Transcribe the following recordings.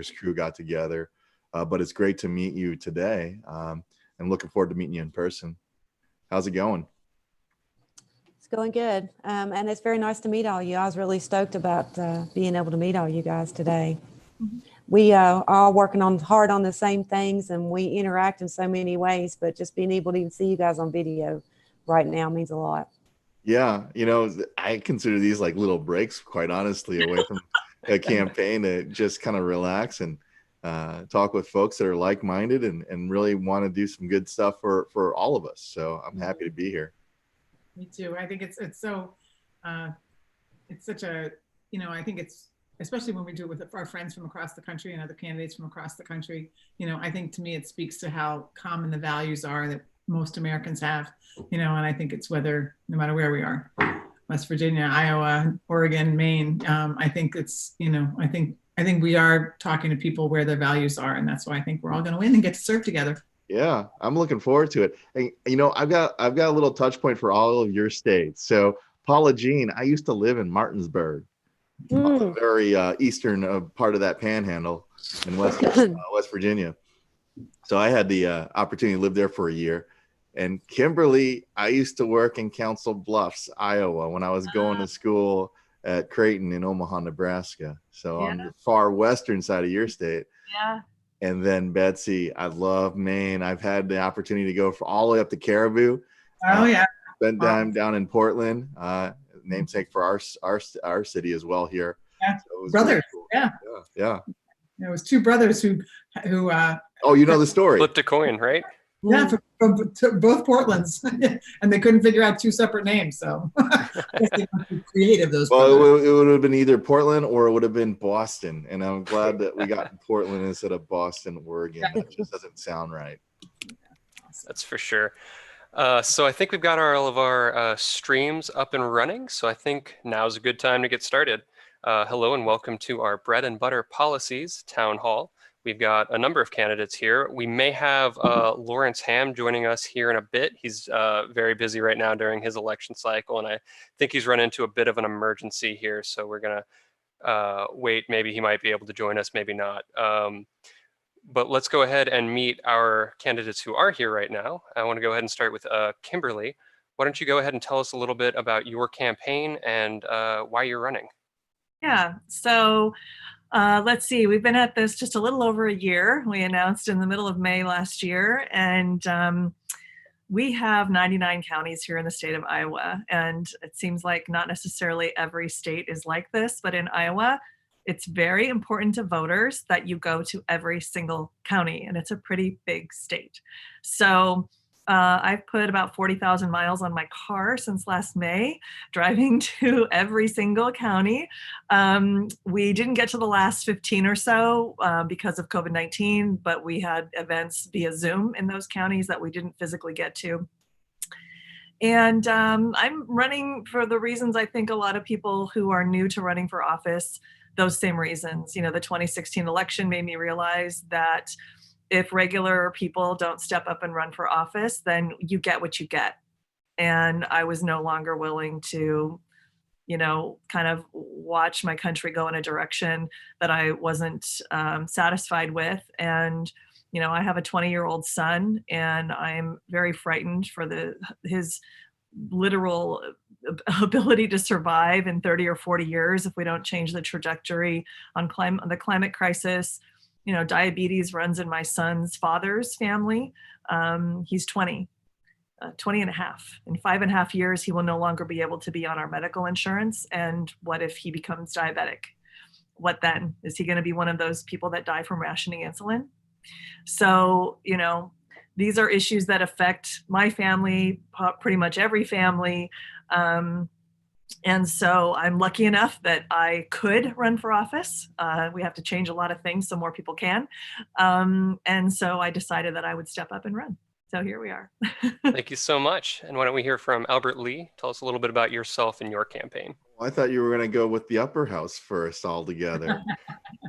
crew got together. But it's great to meet you today, and looking forward to meeting you in person. How's it going? It's going good. And it's very nice to meet all you. I was really stoked about being able to meet all you guys today. We are all working hard on the same things, and we interact in so many ways, but just being able to even see you guys on video right now means a lot. Yeah, I consider these like little breaks, quite honestly, away from a campaign to just kind of relax and talk with folks that are like-minded and really want to do some good stuff for all of us. So I'm happy to be here. Me too. I think it's such a, I think it's, especially when we do it with our friends from across the country and other candidates from across the country, I think to me it speaks to how common the values are that most Americans have, and I think it's no matter where we are, West Virginia, Iowa, Oregon, Maine, I think it's, I think we are talking to people where their values are, and that's why I think we're all going to win and get to serve together. Yeah, I'm looking forward to it. And I've got a little touch point for all of your states. So Paula Jean, I used to live in Martinsburg, on the very eastern part of that panhandle in West Virginia. So I had the opportunity to live there for a year. And Kimberly, I used to work in Council Bluffs, Iowa, when I was going to school at Creighton in Omaha, Nebraska. So on the far western side of your state. Yeah. And then Betsy, I love Maine. I've had the opportunity to go all the way up to Caribou. Oh yeah. Spent time down in Portland, namesake for our city as well here. Yeah. So brothers. Cool. Yeah. It was two brothers who oh, you know the story. Flipped a coin, right? Yeah, from both Portlands, and they couldn't figure out two separate names. So they must be creative. Those. Well, it would have been either Portland or it would have been Boston, and I'm glad that we got Portland instead of Boston, Oregon. That just doesn't sound right. That's for sure. So I think we've got all of our streams up and running. So I think now's a good time to get started. Hello and welcome to our Bread and Butter Policies Town Hall. We've got a number of candidates here. We may have Lawrence Ham joining us here in a bit. He's very busy right now during his election cycle, and I think he's run into a bit of an emergency here. So we're going to wait. Maybe he might be able to join us, maybe not. But let's go ahead and meet our candidates who are here right now. I want to go ahead and start with Kimberly. Why don't you go ahead and tell us a little bit about your campaign and why you're running? Yeah, so let's see, we've been at this just a little over a year. We announced in the middle of May last year, and we have 99 counties here in the state of Iowa. And it seems like not necessarily every state is like this, but in Iowa, it's very important to voters that you go to every single county, and it's a pretty big state. So I've put about 40,000 miles on my car since last May, driving to every single county. We didn't get to the last 15 or so because of COVID-19, but we had events via Zoom in those counties that we didn't physically get to. And I'm running for the reasons I think a lot of people who are new to running for office, those same reasons. The 2016 election made me realize that if regular people don't step up and run for office, then you get what you get. And I was no longer willing to, kind of watch my country go in a direction that I wasn't satisfied with. And, I have a 20-year-old son, and I'm very frightened for his literal ability to survive in 30 or 40 years if we don't change the trajectory on the climate crisis. Diabetes runs in my son's father's family. He's 20 and a half. In 5.5 years, he will no longer be able to be on our medical insurance. And what if he becomes diabetic? What then? Is he going to be one of those people that die from rationing insulin? So, these are issues that affect my family, pretty much every family. And so I'm lucky enough that I could run for office. We have to change a lot of things so more people can. And so I decided that I would step up and run. So here we are. Thank you so much. And why don't we hear from Albert Lee? Tell us a little bit about yourself and your campaign. Well, I thought you were going to go with the upper house first altogether.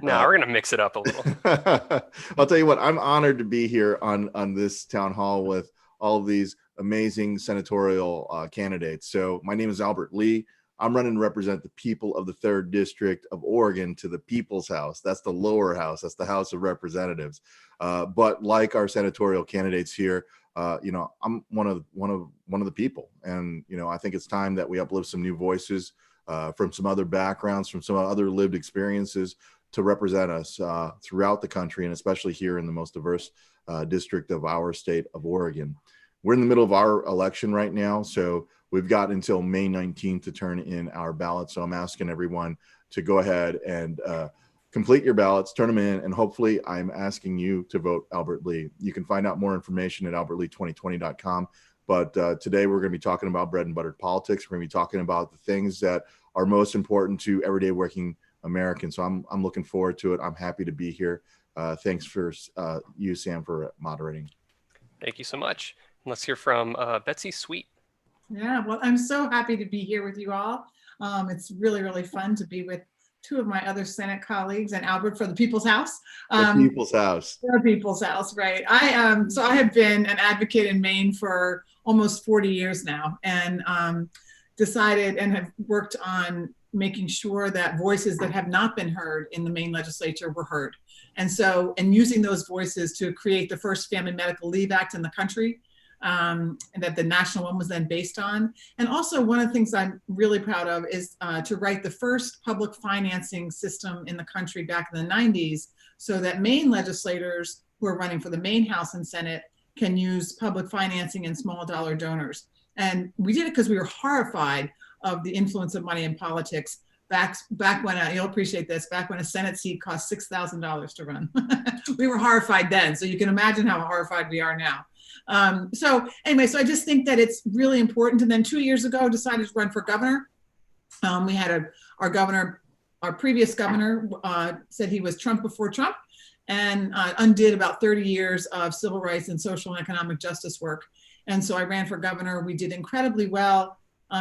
No, we're going to mix it up a little. I'll tell you what, I'm honored to be here on this town hall with all of these amazing senatorial candidates. So my name is Albert Lee. I'm running to represent the people of the 3rd District of Oregon to the People's House. That's the lower house. That's the House of Representatives. But like our senatorial candidates here, I'm one of the people, and I think it's time that we uplift some new voices from some other backgrounds, from some other lived experiences, to represent us throughout the country, and especially here in the most diverse district of our state of Oregon. We're in the middle of our election right now, so we've got until May 19th to turn in our ballots. So I'm asking everyone to go ahead and complete your ballots, turn them in, and hopefully I'm asking you to vote Albert Lee. You can find out more information at albertlee2020.com. But today we're going to be talking about bread and butter politics. We're going to be talking about the things that are most important to everyday working Americans. So I'm looking forward to it. I'm happy to be here. Thanks for you, Sam, for moderating. Thank you so much. Let's hear from Betsy Sweet. Yeah, well, I'm so happy to be here with you all. It's really, really fun to be with 2 of my other Senate colleagues and Albert for the People's House. The People's House. The People's House, right. So I have been an advocate in Maine for almost 40 years now, and decided and have worked on making sure that voices that have not been heard in the Maine legislature were heard. And using those voices to create the first Family Medical Leave Act in the country, and that the national one was then based on. And also, one of the things I'm really proud of is to write the first public financing system in the country back in the 90s, so that Maine legislators who are running for the Maine House and Senate can use public financing and small dollar donors. And we did it because we were horrified of the influence of money in politics. Back when, you'll appreciate this, back when a Senate seat cost $6,000 to run. We were horrified then, so you can imagine how horrified we are now. So I just think that it's really important. And then 2 years ago, decided to run for governor. We had our previous governor said he was Trump before Trump, and undid about 30 years of civil rights and social and economic justice work. And so I ran for governor. We did incredibly well.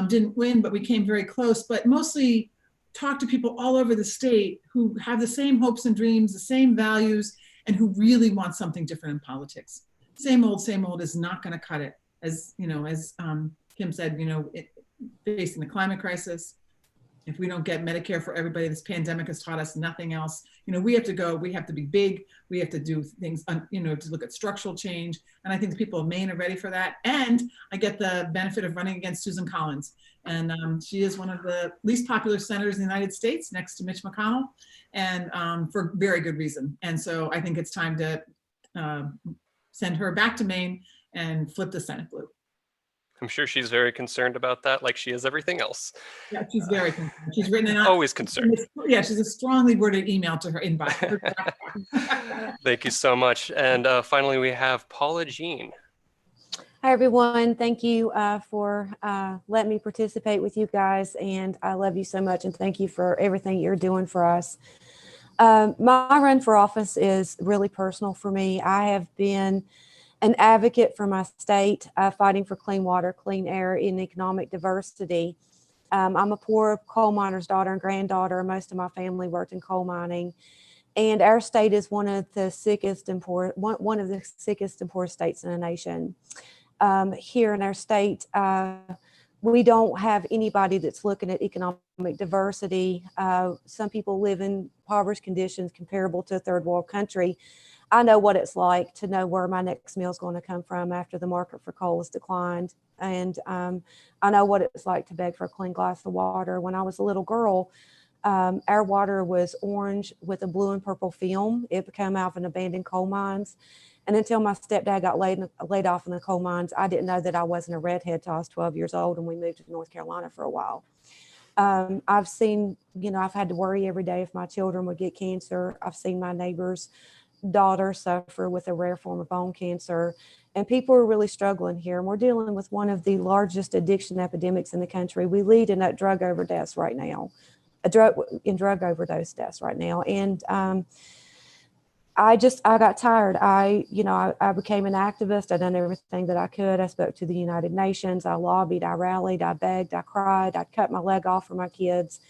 Didn't win, but we came very close, but mostly talked to people all over the state who have the same hopes and dreams, the same values, and who really want something different in politics. Same old is not going to cut it. As Kim said, facing the climate crisis, if we don't get Medicare for everybody, this pandemic has taught us nothing else. We have to be big. We have to do things, to look at structural change. And I think the people of Maine are ready for that. And I get the benefit of running against Susan Collins. And she is one of the least popular senators in the United States, next to Mitch McConnell, and for very good reason. And so I think it's time to send her back to Maine and flip the Senate blue. I'm sure she's very concerned about that, like she is everything else. Yeah, she's very concerned. She's written it always concerned. Yeah, she's a strongly worded email to her inbox. Thank you so much. And finally, we have Paula Jean. Hi, everyone. Thank you for letting me participate with you guys. And I love you so much. And thank you for everything you're doing for us. My run for office is really personal for me. I have been an advocate for my state, fighting for clean water, clean air, and economic diversity. I'm a poor coal miner's daughter and granddaughter. Most of my family worked in coal mining. And our state is one of the sickest and poorest states in the nation. Here in our state, we don't have anybody that's looking at economic diversity. Some people live in impoverished conditions comparable to a third world country. I know what it's like to know where my next meal is going to come from after the market for coal has declined. And I know what it's like to beg for a clean glass of water. When I was a little girl, our water was orange with a blue and purple film. It became out of an abandoned coal mines. And until my stepdad got laid off in the coal mines, I didn't know that I wasn't a redhead till I was 12 years old, and we moved to North Carolina for a while. I've seen, I've had to worry every day if my children would get cancer. I've seen my neighbor's daughter suffer with a rare form of bone cancer, and people are really struggling here. And we're dealing with one of the largest addiction epidemics in the country. We lead in that drug overdose right now, drug overdose deaths right now. And I got tired. I became an activist. I done everything that I could. I spoke to the United Nations. I lobbied, I rallied, I begged, I cried, I cut my leg off for my kids.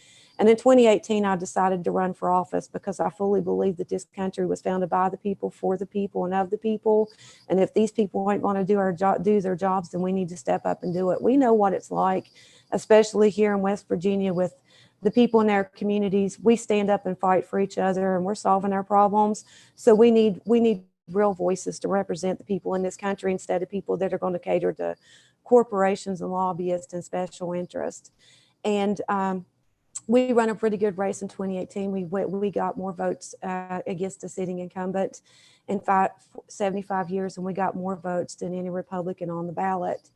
And in 2018, I decided to run for office because I fully believe that this country was founded by the people, for the people, and of the people. And if these people ain't going to do their jobs, then we need to step up and do it. We know what it's like, especially here in West Virginia with the people in their communities. We stand up and fight for each other, and we're solving our problems. So we need real voices to represent the people in this country instead of people that are going to cater to corporations and lobbyists and special interests. And we run a pretty good race in 2018. We got more votes against a sitting incumbent in 75 years, and we got more votes than any Republican on the ballot.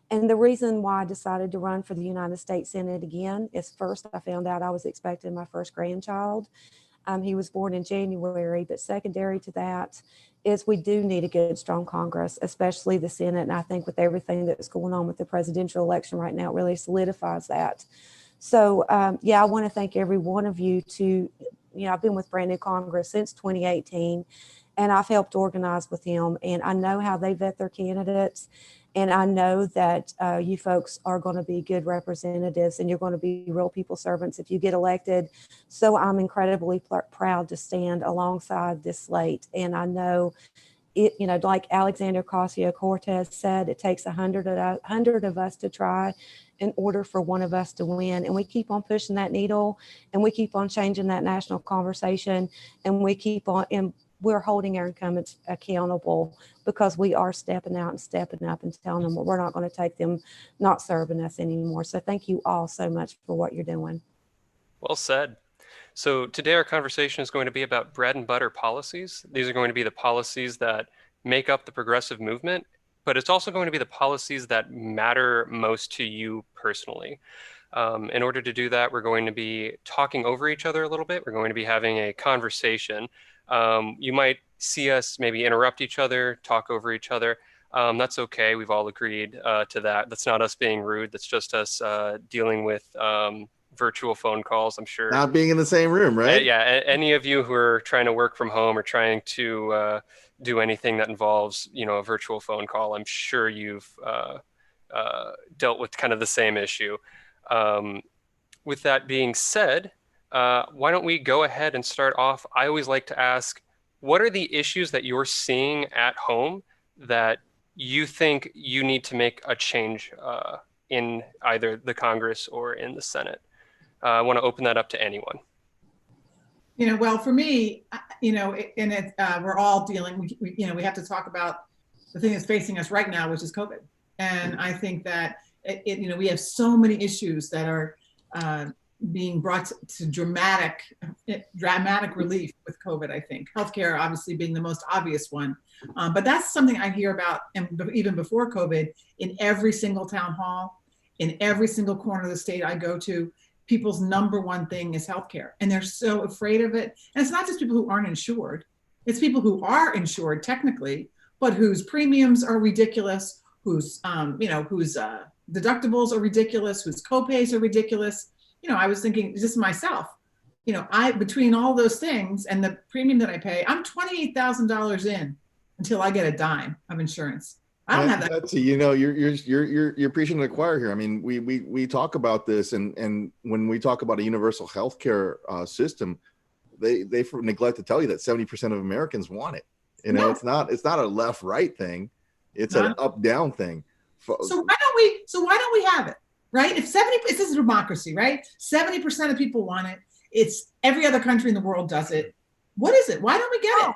And the reason why I decided to run for the United States Senate again is, first, I found out I was expecting my first grandchild. He was born in January, but secondary to that is we do need a good, strong Congress, especially the Senate. And I think with everything that's going on with the presidential election right now, it really solidifies that. So, I want to thank every one of you I've been with Brand New Congress since 2018, and I've helped organize with him, and I know how they vet their candidates. And I know that you folks are going to be good representatives, and you're going to be real people servants if you get elected. So I'm incredibly proud to stand alongside this slate. And I know it, like Alexander Ocasio-Cortez said, it takes 100 of us to try in order for one of us to win. And we keep on pushing that needle, and we keep on changing that national conversation, and we keep on, and we're holding our incumbents accountable because we are stepping out and stepping up and telling them we're not going to take them not serving us anymore. So thank you all so much for what you're doing. Well said. So today our conversation is going to be about bread and butter policies. These are going to be the policies that make up the progressive movement, but it's also going to be the policies that matter most to you personally. In order to do that, we're going to be talking over each other a little bit. We're going to be having a conversation. You might see us maybe interrupt each other, talk over each other. That's okay. We've all agreed to that. That's not us being rude. That's just us dealing with virtual phone calls, I'm sure. Not being in the same room, right? Any of you who are trying to work from home or trying to do anything that involves, a virtual phone call, I'm sure you've dealt with kind of the same issue. With that being said, why don't we go ahead and start off? I always like to ask, what are the issues that you're seeing at home that you think you need to make a change in either the Congress or in the Senate? I want to open that up to anyone. Well, for me, we're all dealing, we have to talk about the thing that's facing us right now, which is COVID. And I think that, we have so many issues that are being brought to dramatic relief with COVID, I think. Healthcare obviously being the most obvious one. But that's something I hear about, and even before COVID, in every single town hall, in every single corner of the state I go to, people's number one thing is healthcare. And they're so afraid of it. And it's not just people who aren't insured. It's people who are insured technically, but whose premiums are ridiculous, whose deductibles are ridiculous, whose copays are ridiculous. I was thinking just myself, between all those things and the premium that I pay, I'm $28,000 in until I get a dime of insurance. I don't have that. That's, you're preaching to the choir here. I mean, we talk about this, and when we talk about a universal healthcare system, they neglect to tell you that 70% of Americans want it. It's not a left-right thing. It's an up-down thing. So why don't we have it? Right? If this is a democracy, right? 70% of people want it. It's every other country in the world does it. What is it? Why don't we get it?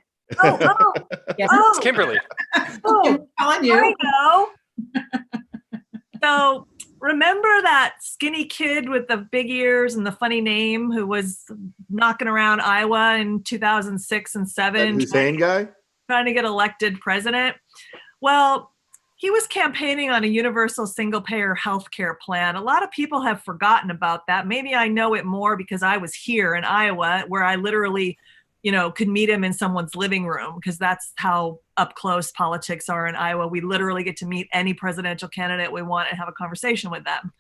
Yes, it's Kimberly. I'm telling you. I know. So remember that skinny kid with the big ears and the funny name who was knocking around Iowa in 2006 and 2007? That Hussein guy? Trying to get elected president. Well, he was campaigning on a universal single-payer healthcare plan. A lot of people have forgotten about that. Maybe I know it more because I was here in Iowa, where I literally, could meet him in someone's living room, because that's how up close politics are in Iowa. We literally get to meet any presidential candidate we want and have a conversation with them.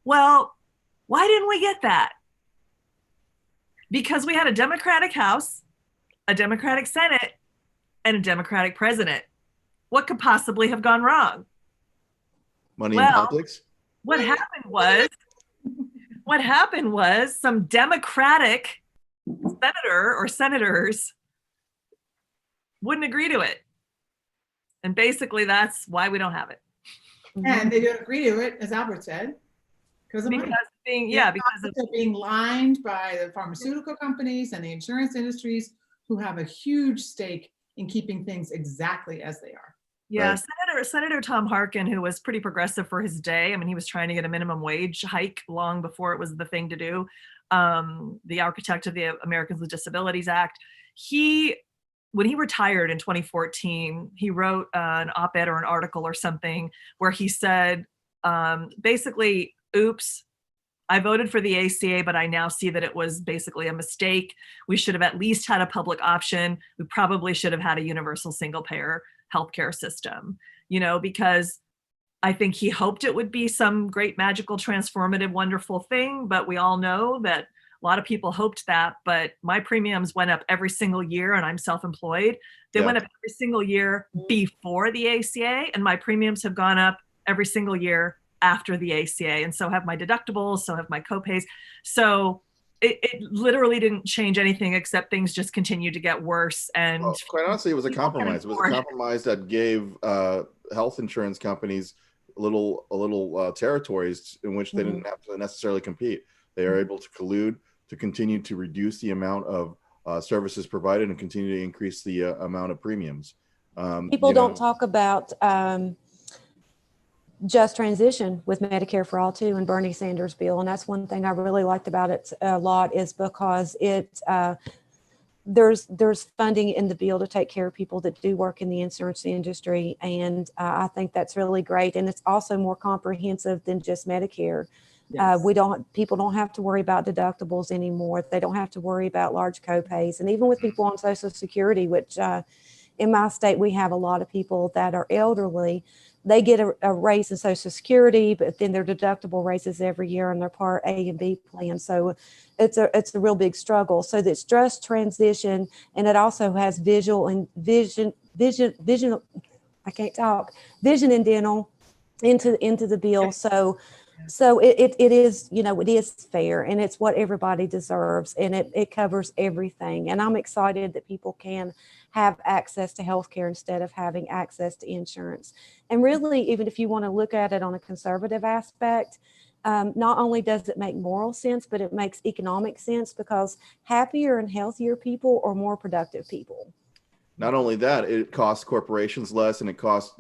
Well, why didn't we get that? Because we had a Democratic House, a Democratic Senate, and a Democratic president. What could possibly have gone wrong? Money in politics? What happened was what happened was some Democratic senator or senators wouldn't agree to it. And basically that's why we don't have it. And they don't agree to it, as Albert said, because of money. Because they're being lined by the pharmaceutical companies and the insurance industries who have a huge stake in keeping things exactly as they are. Yeah, Right. Senator Tom Harkin, who was pretty progressive for his day. I mean, he was trying to get a minimum wage hike long before it was the thing to do. The architect of the Americans with Disabilities Act. When he retired in 2014, he wrote an op-ed or an article or something where he said, basically, oops, I voted for the ACA, but I now see that it was basically a mistake. We should have at least had a public option. We probably should have had a universal single payer healthcare system, because I think he hoped it would be some great, magical, transformative, wonderful thing. But we all know that a lot of people hoped that, but my premiums went up every single year, and I'm self-employed. They went up every single year before the ACA, and my premiums have gone up every single year after the ACA, and so have my deductibles, so have my copays. So it literally didn't change anything, except things just continued to get worse. And Well, quite honestly, it was a compromise. It was a compromise that gave health insurance companies little territories in which they didn't have to necessarily compete. They are able to collude to continue to reduce the amount of services provided and continue to increase the amount of premiums. People don't talk about just transition with Medicare for All too, and Bernie Sanders' bill. And that's one thing I really liked about it a lot, is because there's funding in the bill to take care of people that do work in the insurance industry. And I think that's really great. And it's also more comprehensive than just Medicare. Yes. People don't have to worry about deductibles anymore. They don't have to worry about large copays. And even with people on Social Security, which in my state, we have a lot of people that are elderly. They get a raise in Social Security, but then their deductible raises every year on their Part A and B plan. So it's a real big struggle. So it's just transition, and it also has vision and dental into the bill. So it is, it is fair, and it's what everybody deserves, and it covers everything. And I'm excited that people can have access to healthcare instead of having access to insurance. And really, even if you want to look at it on a conservative aspect, not only does it make moral sense, but it makes economic sense, because happier and healthier people are more productive people. Not only that, it costs corporations less, and it costs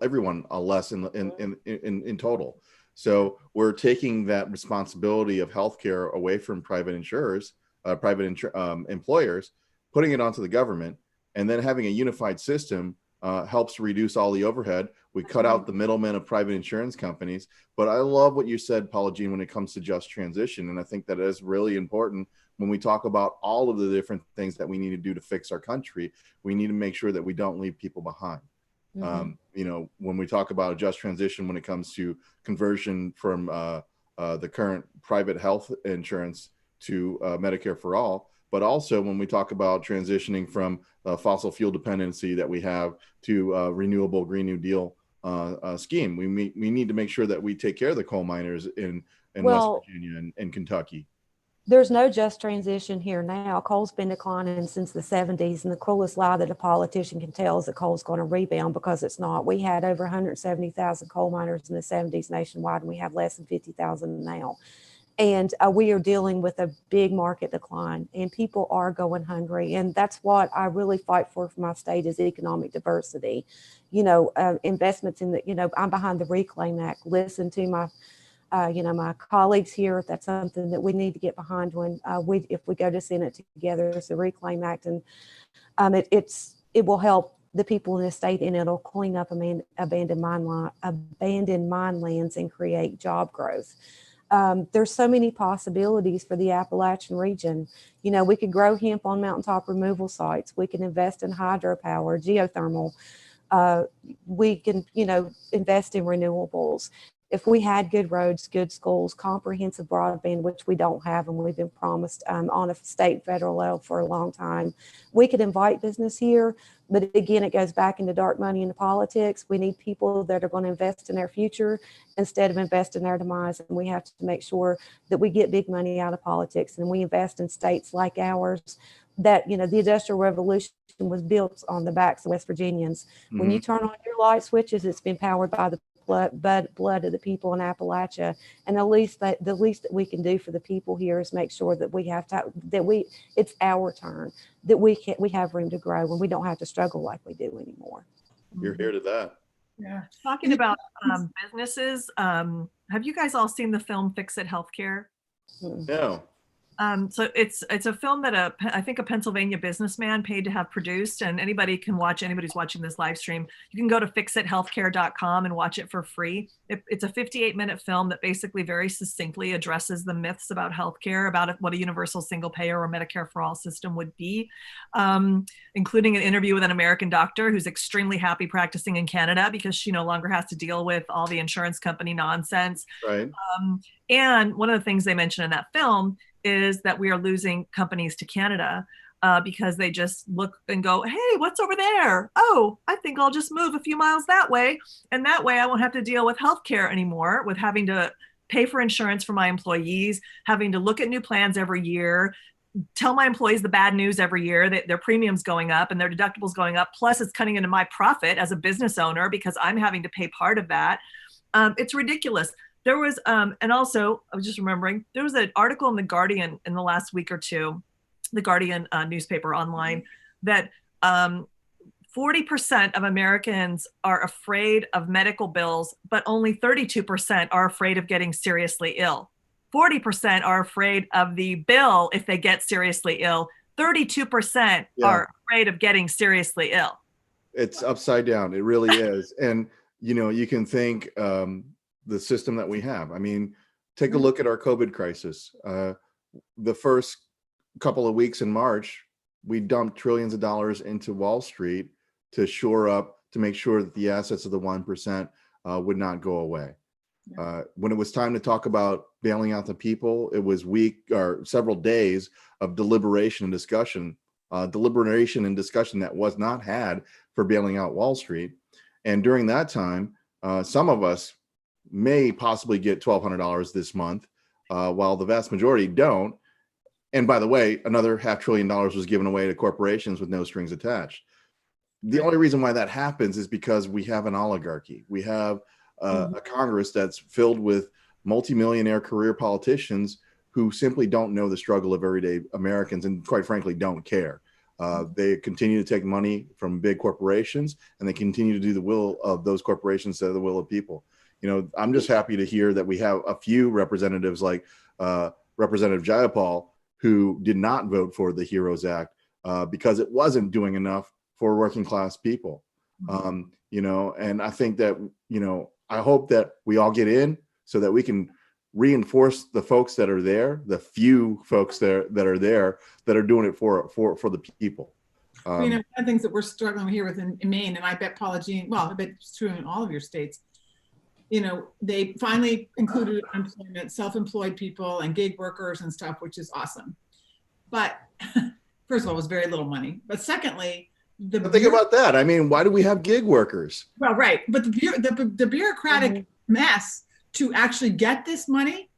everyone less in total. So we're taking that responsibility of healthcare away from private insurers, employers, putting it onto the government, and then having a unified system helps reduce all the overhead. We cut out the middlemen of private insurance companies. But I love what you said, Paula Jean, when it comes to just transition. And I think that is really important when we talk about all of the different things that we need to do to fix our country. We need to make sure that we don't leave people behind. When we talk about a just transition, when it comes to conversion from the current private health insurance to Medicare for all, but also when we talk about transitioning from fossil fuel dependency that we have to renewable Green New Deal scheme, we need to make sure that we take care of the coal miners in West Virginia and Kentucky. There's no just transition here now. Coal's been declining since the 70s, and the cruelest lie that a politician can tell is that coal's going to rebound, because it's not. We had over 170,000 coal miners in the 70s nationwide, and we have less than 50,000 now. And we are dealing with a big market decline, and people are going hungry. And that's what I really fight for my state, is economic diversity. Investments in I'm behind the Reclaim Act. Listen to my my colleagues here. That's something that we need to get behind when if we go to Senate together. It's the Reclaim Act, and it will help the people in the state, and it'll clean up abandoned mine lands and create job growth. There's so many possibilities for the Appalachian region. We could grow hemp on mountaintop removal sites. We can invest in hydropower, geothermal. We can, invest in renewables. if we had good roads, good schools, comprehensive broadband, which we don't have, and we've been promised on a state, federal level for a long time, we could invite business here. But again, it goes back into dark money into politics. We need people that are going to invest in their future instead of invest in their demise. And we have to make sure that we get big money out of politics and we invest in states like ours that, the Industrial Revolution was built on the backs of West Virginians. Mm-hmm. When you turn on your light switches, it's been powered by the blood of the people in Appalachia. And the least that we can do for the people here is make sure that it's our turn, that we have room to grow and we don't have to struggle like we do anymore. You're here to that. Yeah. Talking about businesses, have you guys all seen the film Fix It Healthcare? No. So it's a film that I think a Pennsylvania businessman paid to have produced, and anybody can watch. Anybody's watching this live stream, you can go to fixithealthcare.com and watch it for free. It's a 58-minute film that basically very succinctly addresses the myths about healthcare, about what a universal single payer or Medicare for all system would be, including an interview with an American doctor who's extremely happy practicing in Canada because she no longer has to deal with all the insurance company nonsense. Right. And one of the things they mention in that film is that we are losing companies to Canada because they just look and go, hey, what's over there? Oh, I think I'll just move a few miles that way. And that way I won't have to deal with healthcare anymore, with having to pay for insurance for my employees, having to look at new plans every year, tell my employees the bad news every year that their premiums going up and their deductibles going up. Plus it's cutting into my profit as a business owner because I'm having to pay part of that. It's ridiculous. There was, and also, I was just remembering, there was an article in The Guardian in the last week or two, The Guardian newspaper online, that 40% of Americans are afraid of medical bills, but only 32% are afraid of getting seriously ill. 40% are afraid of the bill if they get seriously ill. 32% are afraid of getting seriously ill. It's upside down. It really is. And, you can think, the system that we have. I mean, take a look at our COVID crisis. The first couple of weeks in March, we dumped trillions of dollars into Wall Street to shore up, to make sure that the assets of the 1% would not go away. When it was time to talk about bailing out the people, it was several days of deliberation and discussion that was not had for bailing out Wall Street. And during that time, some of us may possibly get $1,200 this month, while the vast majority don't. And by the way, another $500 billion was given away to corporations with no strings attached. The only reason why that happens is because we have an oligarchy. We have a Congress that's filled with multimillionaire career politicians who simply don't know the struggle of everyday Americans and quite frankly don't care. They continue to take money from big corporations and they continue to do the will of those corporations instead of the will of people. I'm just happy to hear that we have a few representatives like Representative Jayapal who did not vote for the HEROES Act because it wasn't doing enough for working class people. And I think that, I hope that we all get in so that we can reinforce the folks that are there, the few folks that are there that are doing it for the people. One of the things that we're struggling here with in Maine, and I bet Paula Jean, well, I bet it's true in all of your states, they finally included unemployment, self-employed people and gig workers and stuff, which is awesome. But first of all, it was very little money. But secondly, think about that. I mean, why do we have gig workers? Well, right. But the bureaucratic mess to actually get this money,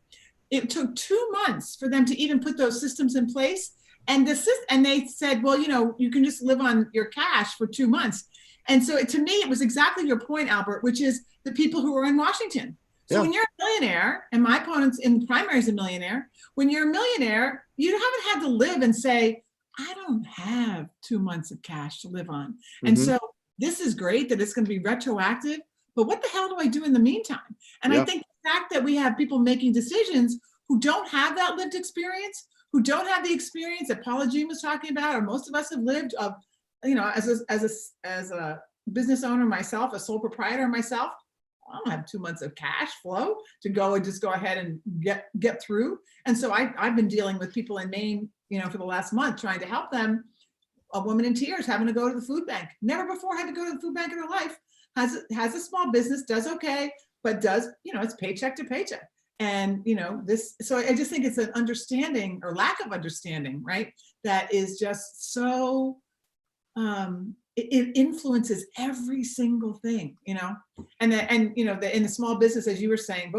it took 2 months for them to even put those systems in place. And they said, well, you can just live on your cash for 2 months. And so to me, it was exactly your point, Albert, which is the people who are in Washington. So when you're a millionaire, and my opponent's in the primary is a millionaire, when you're a millionaire, you haven't had to live and say, I don't have 2 months of cash to live on. And so this is great that it's going to be retroactive, but what the hell do I do in the meantime? And I think the fact that we have people making decisions who don't have that lived experience, who don't have the experience that Paula Jean was talking about, or most of us have lived of, as a business owner myself, a sole proprietor myself, I don't have 2 months of cash flow to go and just go ahead and get through. And so I've been dealing with people in Maine, for the last month, trying to help them. A woman in tears having to go to the food bank. Never before had to go to the food bank in her life. Has a small business, does okay, but does, it's paycheck to paycheck. And, so I just think it's an understanding or lack of understanding, right? That is just so, it influences every single thing, and in the small business, as you were saying,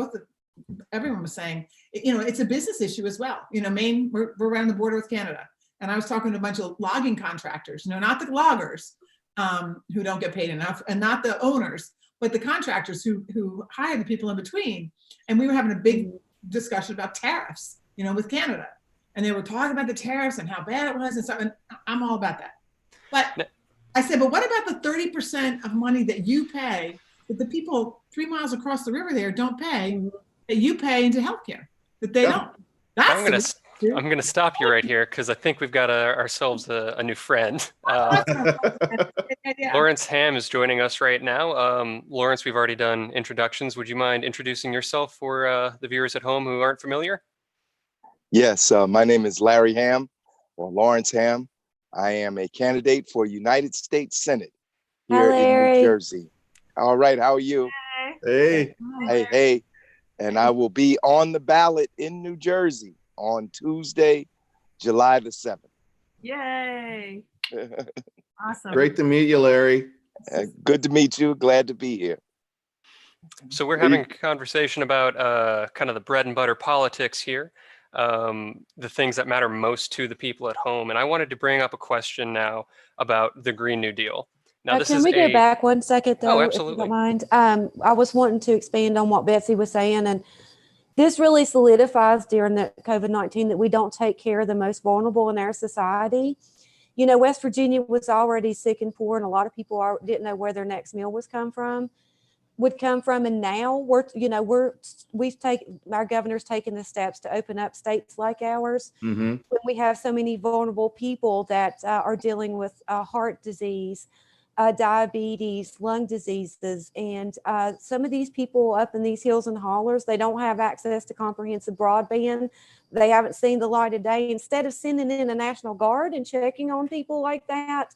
everyone was saying, it's a business issue as well. Maine, we're around the border with Canada. And I was talking to a bunch of logging contractors, not the loggers who don't get paid enough, and not the owners, but the contractors who hire the people in between. And we were having a big discussion about tariffs, with Canada. And they were talking about the tariffs and how bad it was and stuff. And I'm all about that. But I said, but what about the 30% of money that you pay that the people 3 miles across the river there don't pay, that you pay into healthcare, that they don't? I'm gonna stop you right here because I think we've got ourselves a new friend. Lawrence Ham is joining us right now. Lawrence, we've already done introductions. Would you mind introducing yourself for the viewers at home who aren't familiar? Yes, my name is Larry Ham, or Lawrence Ham. I am a candidate for United States Senate here in New Jersey. All right, how are you? Hey. Hey. And I will be on the ballot in New Jersey on Tuesday, July the 7th. Yay. Awesome. Great to meet you, Larry. Good to meet you. Glad to be here. So we're having a conversation about kind of the bread and butter politics here, the things that matter most to the people at home. And I wanted to bring up a question now about the Green New Deal. Now, Can we go back 1 second, though, absolutely. if you don't mind? I was wanting to expand on what Betsy was saying, and this really solidifies during the COVID-19 that we don't take care of the most vulnerable in our society. West Virginia was already sick and poor, and a lot of people didn't know where their next meal would come from. And now our governor's taken the steps to open up states like ours. Mm-hmm. When we have so many vulnerable people that are dealing with heart disease, diabetes, lung diseases, and some of these people up in these hills and hollers, they don't have access to comprehensive broadband. They haven't seen the light of day. Instead of sending in a National Guard and checking on people like that,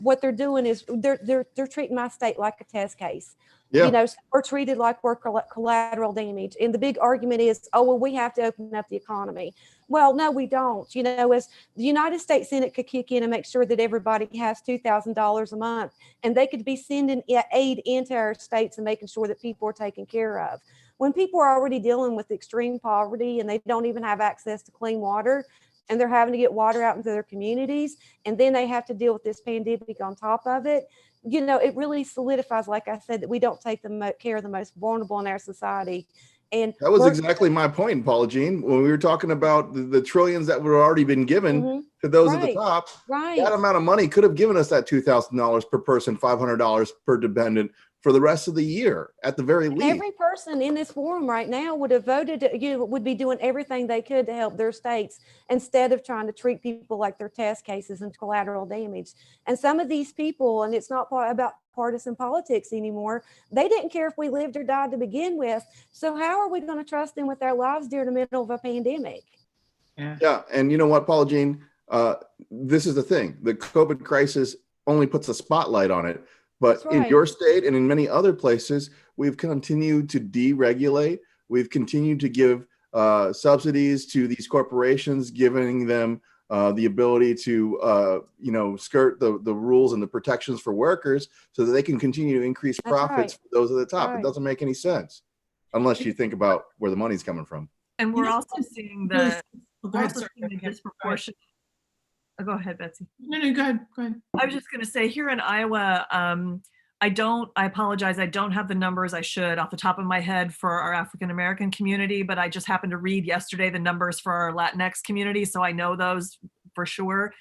what they're doing is they're treating my state like a test case. Yeah. We're treated like we're collateral damage. And the big argument is, oh, well, we have to open up the economy. Well, no, we don't. As the United States Senate could kick in and make sure that everybody has $2,000 a month, and they could be sending aid into our states and making sure that people are taken care of. When people are already dealing with extreme poverty and they don't even have access to clean water, and they're having to get water out into their communities, and then they have to deal with this pandemic on top of it, it really solidifies, like I said, that we don't take care of the most vulnerable in our society. And that was exactly my point, Paula Jean, when we were talking about the trillions that were already been given to those at the top. Right. That amount of money could have given us that $2,000 per person, $500 per dependent for the rest of the year, at the very least. Every person in this forum right now would have voted, would be doing everything they could to help their states instead of trying to treat people like they're test cases and collateral damage. And some of these people, and it's not about partisan politics anymore, they didn't care if we lived or died to begin with. So how are we going to trust them with our lives during the middle of a pandemic? Yeah. And you know what, Paula Jean, this is the thing. The COVID crisis only puts a spotlight on it. But in your state and in many other places, we've continued to deregulate. We've continued to give subsidies to these corporations, giving them the ability to, skirt the rules and the protections for workers so that they can continue to increase profits for those at the top. It doesn't make any sense unless you think about where the money's coming from. And we're also seeing the disproportionate. Oh, go ahead, Betsy. No, go ahead. I was just going to say, here in Iowa, I apologize, I don't have the numbers I should off the top of my head for our African-American community, but I just happened to read yesterday the numbers for our Latinx community, so I know those for sure.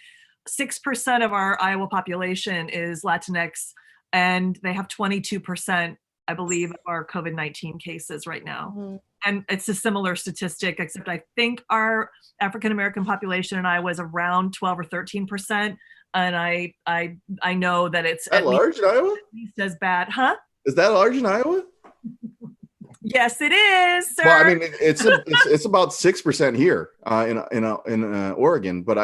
6% of our Iowa population is Latinx, and they have 22%, I believe, of our COVID-19 cases right now. Mm-hmm. And it's a similar statistic, except I think our African-American population in Iowa is around 12 or 13%. And I know that it's at large in Iowa? At least as bad, huh? Is that large in Iowa? Yes, it is, sir. Well, I mean, it's about 6% here in Oregon, but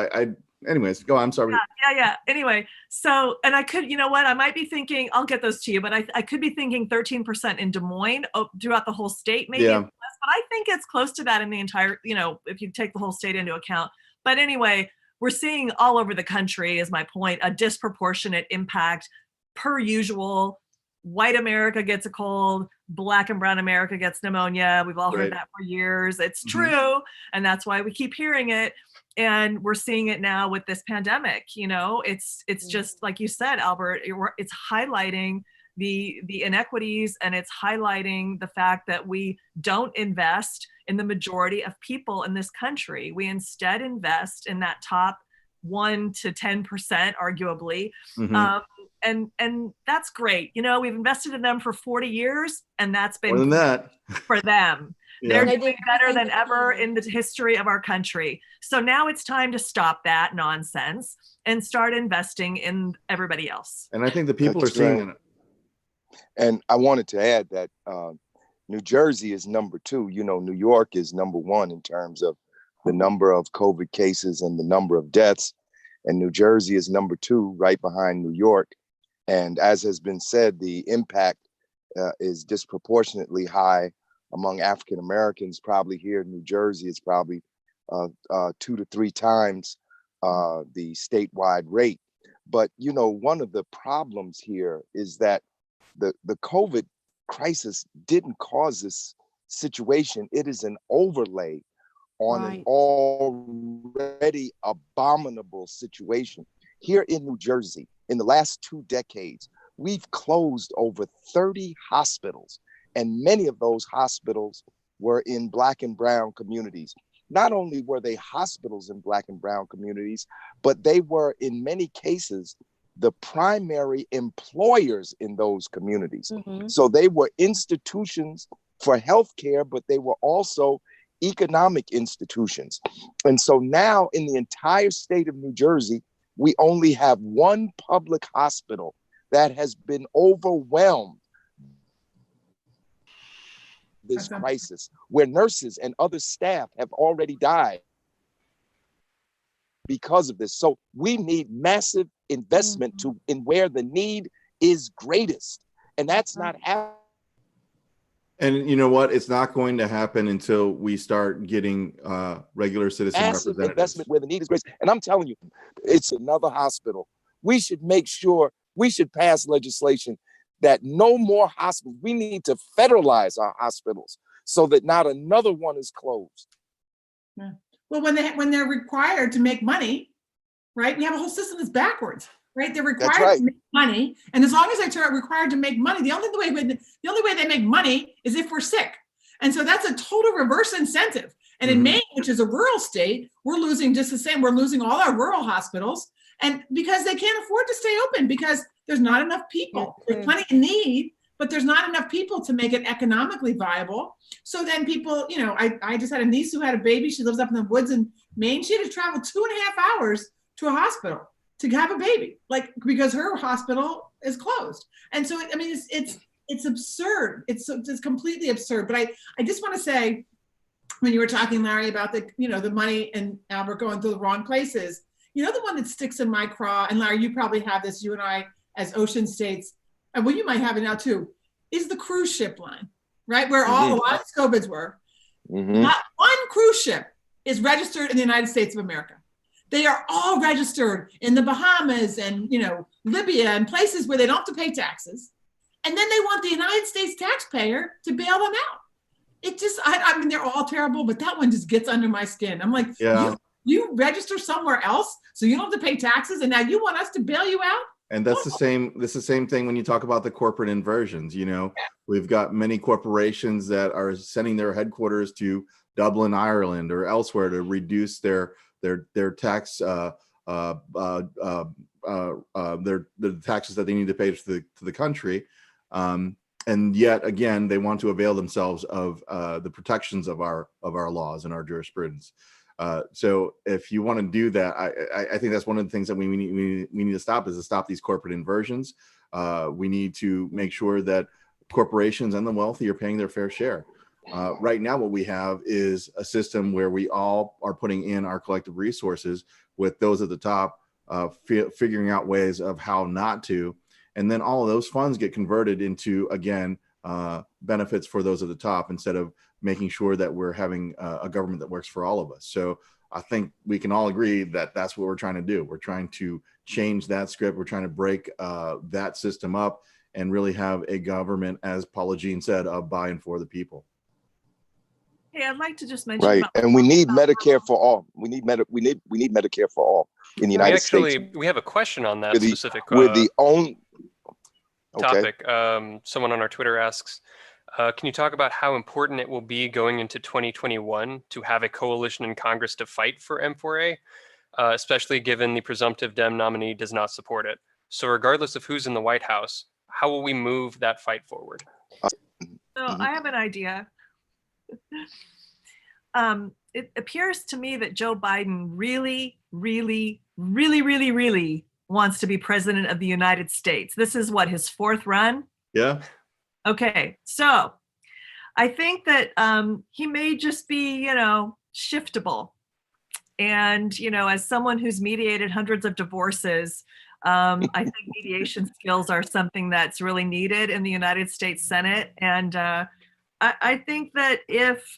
anyways, go on. I'm sorry. Yeah. Anyway, so, and I could, you know what, I might be thinking, I'll get those to you, but I could be thinking 13% in Des Moines throughout the whole state, maybe. Yeah. Less, but I think it's close to that in the entire, you know, if you take the whole state into account. But anyway, we're seeing all over the country, is my point, a disproportionate impact per usual. White America gets a cold, Black and brown America gets pneumonia. We've all heard that for years. It's true. And that's why we keep hearing it. And we're seeing it now with this pandemic. You know, it's just like you said, Albert, it's highlighting the inequities, and it's highlighting the fact that we don't invest in the majority of people in this country. We instead invest in that top 1 to 10%, arguably. And that's great. You know, we've invested in them for 40 years, and that's been more than that for them. They're doing better than ever in the history of our country. So now it's time to stop that nonsense and start investing in everybody else. And I think the people are seeing it. And I wanted to add that New Jersey is number 2. You know, New York is number 1 in terms of the number of COVID cases and the number of deaths. And New Jersey is number 2, right behind New York. And as has been said, the impact is disproportionately high among African Americans. Probably here in New Jersey, it's probably 2 to 3 times the statewide rate. But, you know, one of the problems here is that the COVID crisis didn't cause this situation. It is an overlay on an already abominable situation. Here in New Jersey, in the last 2 decades, we've closed over 30 hospitals, and many of those hospitals were in Black and brown communities. Not only were they hospitals in Black and brown communities, but they were, in many cases, the primary employers in those communities. So they were institutions for healthcare, but they were also economic institutions. And so now in the entire state of New Jersey, we only have 1 public hospital that has been overwhelmed this crisis, where nurses and other staff have already died because of this. So we need massive investment in where the need is greatest. And that's not happening. And you know what? It's not going to happen until we start getting regular citizen Massive representatives. Investment where the need is greatest. And I'm telling you, it's another hospital. We should make sure, we should pass legislation that no more hospitals. We need to federalize our hospitals so that not another one is closed. Yeah. Well, when they're required to make money, right? We have a whole system that's backwards, right? They're required to make money, and as long as they're required to make money, the only way they make money is if we're sick, and so that's a total reverse incentive. And in Maine, which is a rural state, we're losing just the same. We're losing all our rural hospitals, and because they can't afford to stay open because there's not enough people. There's plenty of need, but there's not enough people to make it economically viable. So then people, you know, I just had a niece who had a baby. She lives up in the woods in Maine. She had to travel 2.5 hours to a hospital to have a baby, like, because her hospital is closed. And so, I mean, it's absurd. It's completely absurd. But I just want to say, when you were talking, Larry, about the money and Albert going to the wrong places, you know, the one that sticks in my craw, and Larry, you probably have this, you and I, as ocean states, and well, you might have it now too, is the cruise ship line, right? Where a lot of COVIDs were. Not one cruise ship is registered in the United States of America. They are all registered in the Bahamas and, you know, Libya and places where they don't have to pay taxes. And then they want the United States taxpayer to bail them out. It just, I mean, they're all terrible, but that one just gets under my skin. I'm like, you register somewhere else so you don't have to pay taxes, and now you want us to bail you out? And that's the same thing when you talk about the corporate inversions. You know, we've got many corporations that are sending their headquarters to Dublin, Ireland, or elsewhere to reduce their tax their taxes that they need to pay to the country. And yet again, they want to avail themselves of the protections of our laws and our jurisprudence. So if you want to do that, I think that's one of the things that we need to stop, is to stop these corporate inversions. We need to make sure that corporations and the wealthy are paying their fair share. Right now, what we have is a system where we all are putting in our collective resources with those at the top, figuring out ways of how not to. And then all of those funds get converted into, again, benefits for those at the top instead of making sure that we're having a government that works for all of us. So I think we can all agree that that's what we're trying to do. We're trying to change that script. We're trying to break that system up and really have a government, as Paula Jean said, of by and for the people. Hey, I'd like to just mention Right, about and we need Medicare for all. We need Medicare for all in the United States. We have a question on that specific we're the only topic. Someone on our Twitter asks, can you talk about how important it will be going into 2021 to have a coalition in Congress to fight for M4A, especially given the presumptive Dem nominee does not support it? So regardless of who's in the White House, how will we move that fight forward? So I have an idea. It appears to me that Joe Biden really wants to be president of the United States. This is what, his fourth run? Yeah. Okay, so I think that he may just be, shiftable. And, as someone who's mediated hundreds of divorces, I think mediation skills are something that's really needed in the United States Senate. And I think that if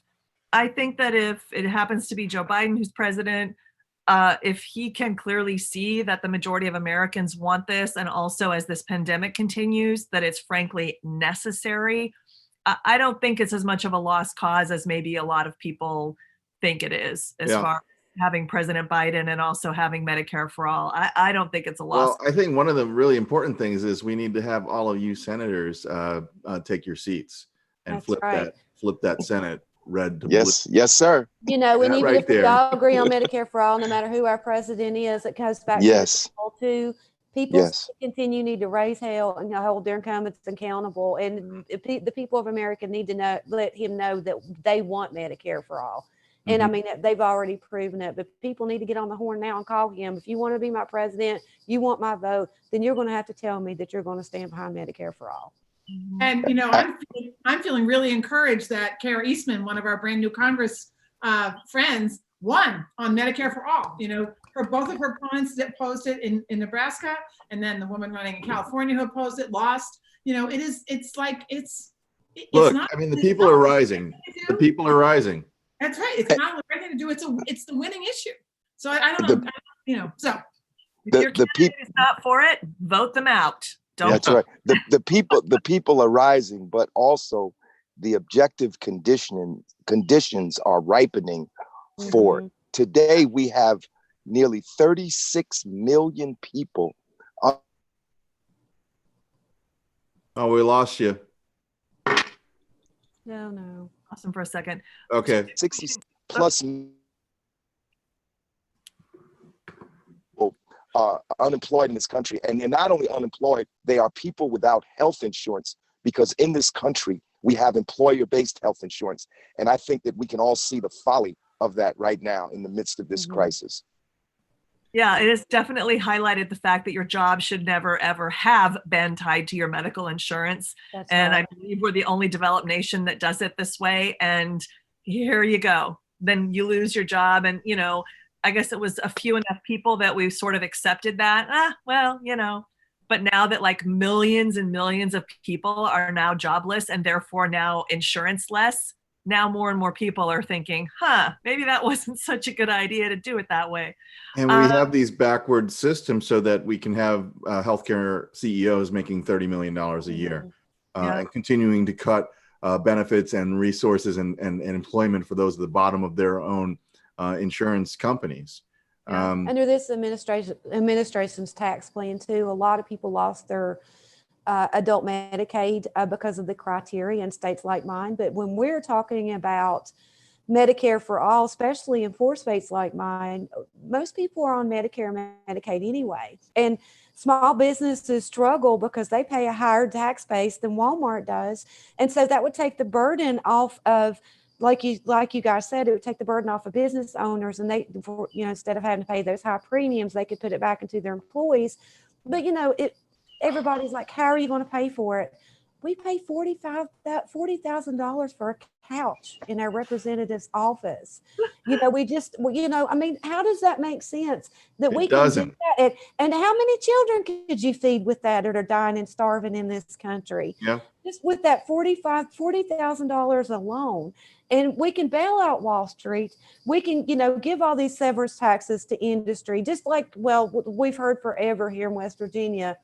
it happens to be Joe Biden who's president, if he can clearly see that the majority of Americans want this, and also as this pandemic continues, that it's frankly necessary, I don't think it's as much of a lost cause as maybe a lot of people think it is, as far as having President Biden and also having Medicare for all. I don't think it's a loss. Well, I think one of the really important things is we need to have all of you senators take your seats and flip that Senate red to blue. Yes, sir. And even if we all agree on Medicare for all, no matter who our president is, it goes back to people need to raise hell and hold their incumbents accountable. And the people of America need to let him know that they want Medicare for all. And I mean, they've already proven it, but people need to get on the horn now and call him. If you want to be my president, you want my vote, then you're going to have to tell me that you're going to stand behind Medicare for all. And, I'm feeling really encouraged that Kara Eastman, one of our brand new Congress friends, won on Medicare for all. Both of her opponents that opposed it in Nebraska, and then the woman running in California who opposed it lost. Look, I mean, the people are rising. The people are rising. That's right. It's not the right thing to do. It's the winning issue. So I don't know. So if your candidate is not for it, vote them out. That's right. The people are rising, but also the objective conditions are ripening for it. Today we have nearly 36 million people. Oh, we lost you. No. Awesome for a second. Okay. 60 plus unemployed in this country, and they're not only unemployed, they are people without health insurance, because in this country we have employer-based health insurance, and I think that we can all see the folly of that right now in the midst of this crisis. Yeah, it has definitely highlighted the fact that your job should never ever have been tied to your medical insurance. That's right. I believe we're the only developed nation that does it this way, and here you go. Then you lose your job, and I guess it was a few enough people that we've sort of accepted that, but now that like millions and millions of people are now jobless and therefore now insurance-less, now more and more people are thinking, maybe that wasn't such a good idea to do it that way. And we have these backward systems so that we can have healthcare CEOs making $30 million a year and continuing to cut benefits and resources and employment for those at the bottom of their own insurance companies. Under this administration's tax plan too, a lot of people lost their adult Medicaid because of the criteria in states like mine. But when we're talking about Medicare for all, especially in 4 states like mine, most people are on Medicare and Medicaid anyway. And small businesses struggle because they pay a higher tax base than Walmart does. And so that would take the burden off of, like you guys said, it would take the burden off of business owners, and they, instead of having to pay those high premiums, they could put it back into their employees. But everybody's like, how are you going to pay for it? We pay $40,000 for a couch in our representative's office. I mean, how does that make sense that we can do that? And how many children could you feed with that are dying and starving in this country? Yeah. Just with that $40,000 alone. And we can bail out Wall Street. We can, give all these severance taxes to industry, just like, we've heard forever here in West Virginia.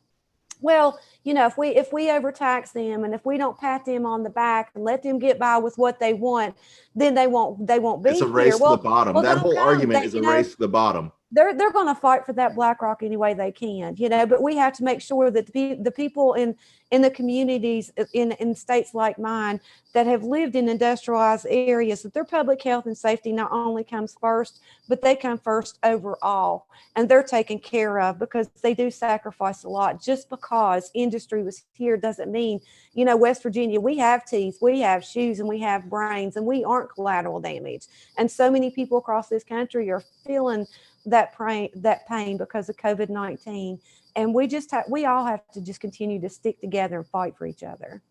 Well, if we overtax them and if we don't pat them on the back and let them get by with what they want, then they won't be here. It's a race to the bottom. That whole argument is a race to the bottom. They're going to fight for that BlackRock any way they can, but we have to make sure that the people in the communities in states like mine that have lived in industrialized areas, that their public health and safety not only comes first, but they come first overall, and they're taken care of, because they do sacrifice a lot. Just because industry was here doesn't mean, West Virginia, we have teeth, we have shoes, and we have brains, and we aren't collateral damage. And so many people across this country are feeling that pain because of COVID-19. And we all have to just continue to stick together and fight for each other.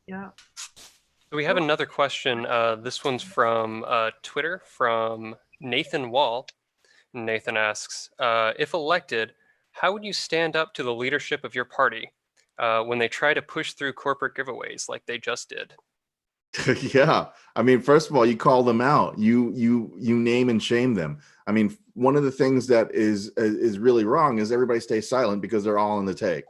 Yeah. We have another question. This one's from Twitter from Nathan Wall. Nathan asks, if elected, how would you stand up to the leadership of your party when they try to push through corporate giveaways like they just did? Yeah. I mean, first of all, you call them out. You name and shame them. I mean, one of the things that is really wrong is everybody stays silent because they're all on the take.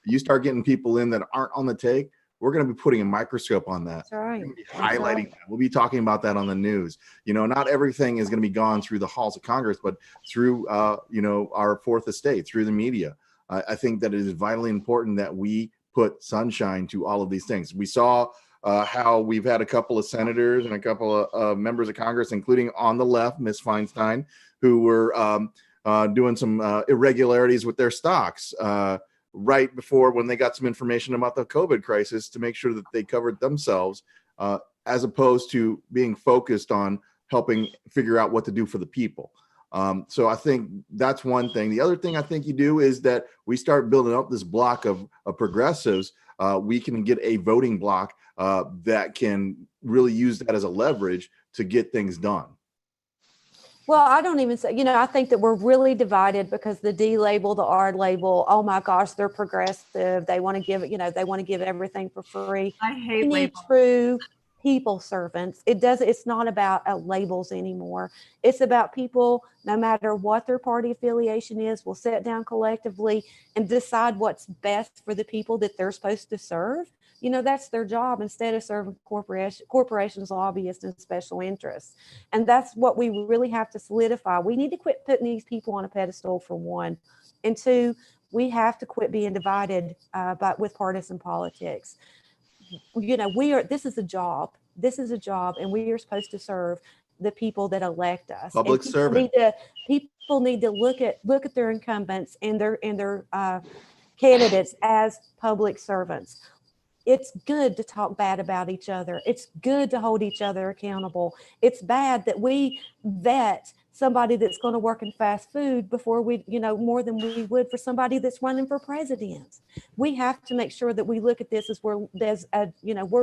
You start getting people in that aren't on the take, we're going to be putting a microscope on that. That's right. We'll be highlighting that. We'll be talking about that on the news. Not everything is going to be gone through the halls of Congress, but through, our fourth estate, through the media. I think that it is vitally important that we put sunshine to all of these things. We saw how we've had a couple of senators and a couple of members of Congress, including on the left, Ms. Feinstein, who were doing some irregularities with their stocks right before when they got some information about the COVID crisis to make sure that they covered themselves, as opposed to being focused on helping figure out what to do for the people. So I think that's one thing. The other thing I think you do is that we start building up this block of progressives. We can get a voting block that can really use that as a leverage to get things done. Well, I don't even say, I think that we're really divided because the D label, the R label, oh my gosh, they're progressive. They want to give it, they want to give everything for free. I hate We need labels. true people servants. It's not about labels anymore. It's about people, no matter what their party affiliation is, will sit down collectively and decide what's best for the people that they're supposed to serve. That's their job, instead of serving corporations, lobbyists, and special interests. And that's what we really have to solidify. We need to quit putting these people on a pedestal, for one. And two, we have to quit being divided with partisan politics. This is a job. This is a job, and we are supposed to serve the people that elect us. Public servant. People need to look at their incumbents and their candidates as public servants. It's good to talk bad about each other. It's good to hold each other accountable. It's bad that we vet somebody that's going to work in fast food before we, more than we would for somebody that's running for president. We have to make sure that we look at this as we're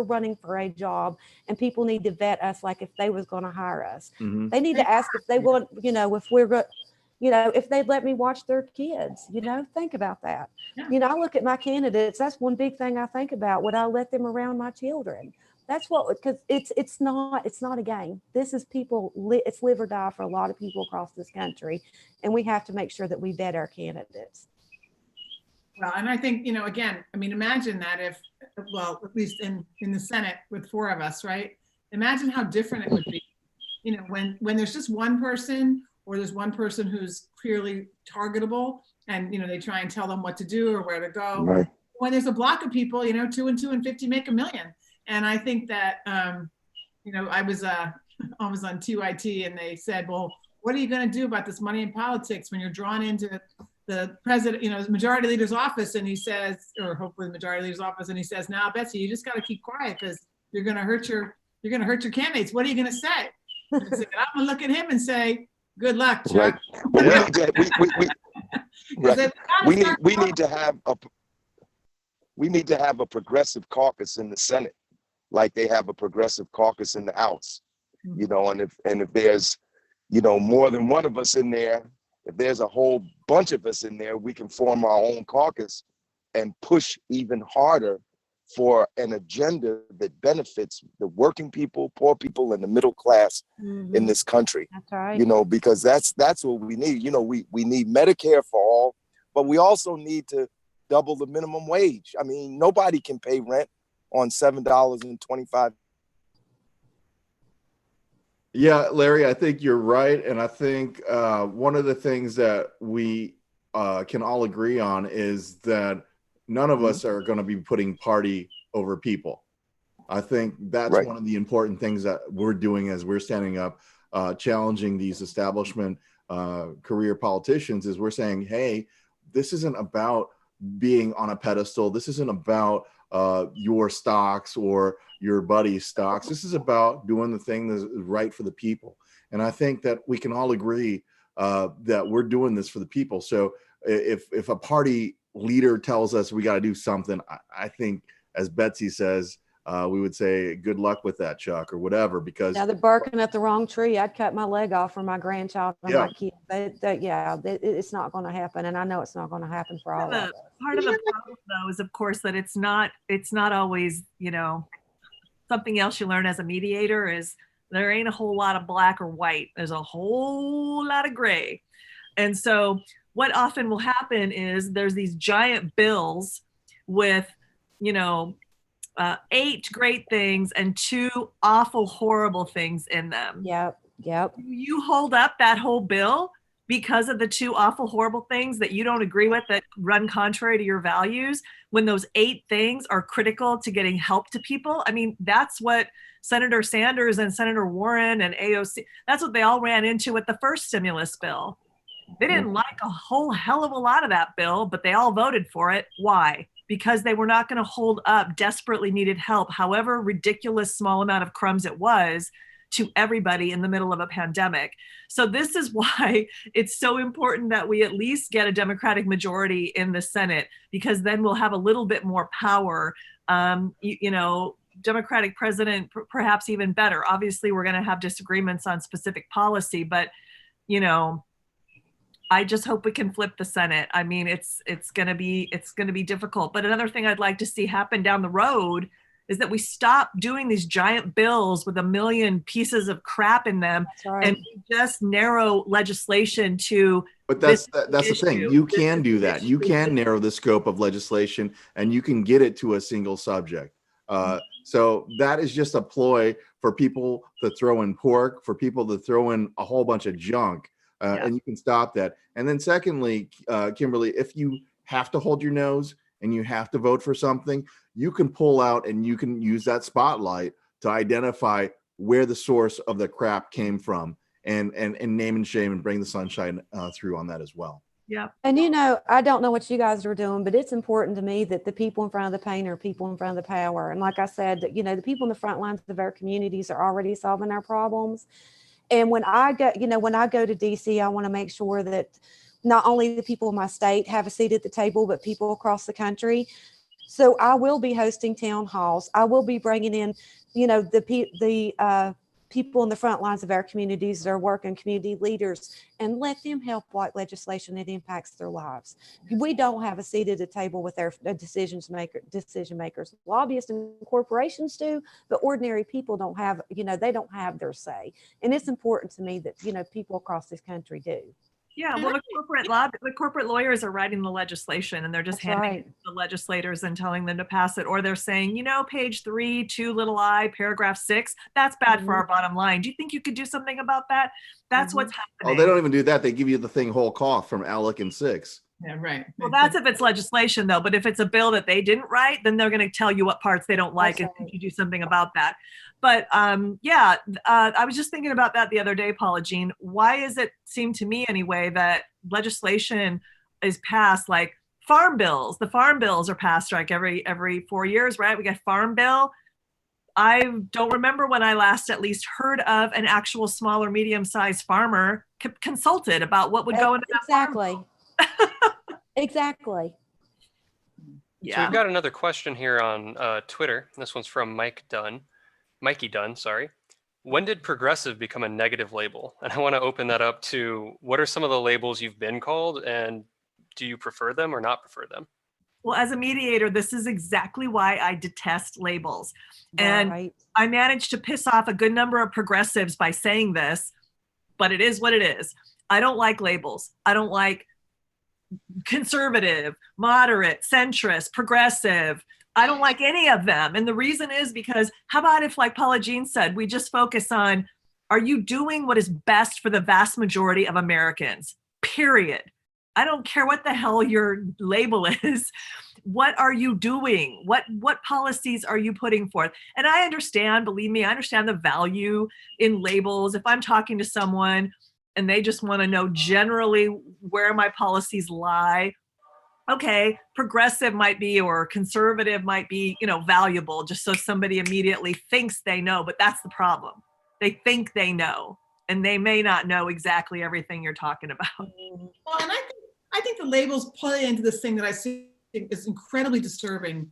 running for a job, and people need to vet us like if they was going to hire us. Mm-hmm. They need to ask if they want, if we're going, if they'd let me watch their kids, think about that. Yeah. I look at my candidates. That's one big thing I think about. Would I let them around my children? That's because it's not a game. This is people. It's live or die for a lot of people across this country, and we have to make sure that we vet our candidates. Well, and I think, again, imagine that if, at least in the Senate with 4 of us, right? Imagine how different it would be, when there's just one person, or there's one person who's clearly targetable, and they try and tell them what to do or where to go. Right. When there's a block of people, 2 and 2 and 50 make a million. And I think that, I was on TYT, and they said, well, what are you going to do about this money in politics when you're drawn into the president, the majority leader's office? And he says, or hopefully the majority leader's office, and he says, now, Betsy, you just got to keep quiet because you're going to hurt your candidates. What are you going to say? And I said, I'm going to look at him and say, good luck, Chuck. Right. We need to have a we need to have a progressive caucus in the Senate, like they have a progressive caucus in the House. You know, and if there's, you know, more than one of us in there, if there's a whole bunch of us in there, we can form our own caucus and push even harder for an agenda that benefits the working people, poor people, and the middle class in this country. That's right. You know, because that's what we need. You know, we need Medicare for all, but we also need to double the minimum wage. I mean, nobody can pay rent on $7.25. Yeah, Larry, I think you're right. And I think one of the things that we can all agree on is that none of us are going to be putting party over people. I think that's Right. one of the important things that we're doing as we're standing up, challenging these establishment career politicians, is we're saying, hey, this isn't about being on a pedestal. This isn't about your stocks or your buddy's stocks. This is about doing the thing that's right for the people. And I think that we can all agree that we're doing this for the people. So if a party leader tells us we got to do something, I think, as Betsy says, we would say, good luck with that, Chuck, or whatever, because Now they're barking at the wrong tree. I'd cut my leg off for my grandchild and my kid. It's not going to happen. And I know it's not going to happen for all of us. Part of the problem, though, is, of course, that it's not always, you know, something else you learn as a mediator is there ain't a whole lot of black or white. There's a whole lot of gray. And so what often will happen is there's these giant bills with, you know, 8 great things and 2 awful, horrible things in them. Yep. You hold up that whole bill because of the 2 awful, horrible things that you don't agree with that run contrary to your values, when those 8 things are critical to getting help to people. I mean, that's what Senator Sanders and Senator Warren and AOC, that's what they all ran into with the first stimulus bill. They didn't like a whole hell of a lot of that bill, but they all voted for it. Why? Because they were not going to hold up desperately needed help, however ridiculous small amount of crumbs it was, to everybody in the middle of a pandemic. So this is why it's so important that we at least get a Democratic majority in the Senate, because then we'll have a little bit more power. You know, Democratic president, perhaps even better. Obviously, we're going to have disagreements on specific policy, but, you know, I just hope we can flip the Senate. I mean, it's going to be difficult. But another thing I'd like to see happen down the road is that we stop doing these giant bills with a million pieces of crap in them, and just narrow legislation to. But that's the thing. You can do that. You can narrow the scope of legislation, and you can get it to a single subject. So that is just a ploy for people to throw in pork, for people to throw in a whole bunch of junk, and you can stop that. And then secondly, Kimberly, if you have to hold your nose and you have to vote for something, you can pull out and you can use that spotlight to identify where the source of the crap came from, and name and shame and bring the sunshine through on that as well. Yeah. And, you know, I don't know what you guys are doing, but it's important to me that the people in front of the pain are people in front of the power. And like I said, that, you know, the people in the front lines of our communities are already solving our problems. And when I go to DC, I want to make sure that not only the people in my state have a seat at the table, but people across the country. So I will be hosting town halls. I will be bringing in, you know, the people in the front lines of our communities, their working community leaders, and let them help write legislation that impacts their lives. We don't have a seat at the table with our decision makers. Lobbyists and corporations do, but ordinary people don't have, you know, they don't have their say. And it's important to me that, you know, people across this country do. Yeah, well, the corporate lawyers are writing the legislation, and they're just handing it to the legislators and telling them to pass it. Or they're saying, you know, page 3, 2i, paragraph 6, that's bad for our bottom line. Do you think you could do something about that? That's what's happening. Oh, they don't even do that. They give you the thing whole cloth from Alec and 6. Yeah, right. Well, that's if it's legislation, though. But if it's a bill that they didn't write, then they're going to tell you what parts they don't like and you do something about that. But I was just thinking about that the other day, Paula Jean. Why is it seem to me anyway that legislation is passed, like farm bills? The farm bills are passed like every 4 years, right? We got farm bill. I don't remember when I last at least heard of an actual small or medium-sized farmer consulted about what would go into that farm bill. Exactly. So we've got another question here on Twitter. This one's from Mikey Dunn, sorry. When did progressive become a negative label? And I want to open that up to what are some of the labels you've been called, and do you prefer them or not prefer them? Well, as a mediator, this is exactly why I detest labels. And Right. I managed to piss off a good number of progressives by saying this, but it is what it is. I don't like labels. I don't like conservative, moderate, centrist, progressive. I don't like any of them. And the reason is because how about if, like Paula Jean said, we just focus on, are you doing what is best for the vast majority of Americans? Period. I don't care what the hell your label is. What are you doing? What policies are you putting forth? And I understand, believe me, I understand the value in labels. If I'm talking to someone and they just want to know generally where my policies lie, okay, progressive might be, or conservative might be, valuable, just so somebody immediately thinks they know. But that's the problem. They think they know, and they may not know exactly everything you're talking about. Well, and I think the labels play into this thing that I see is incredibly disturbing,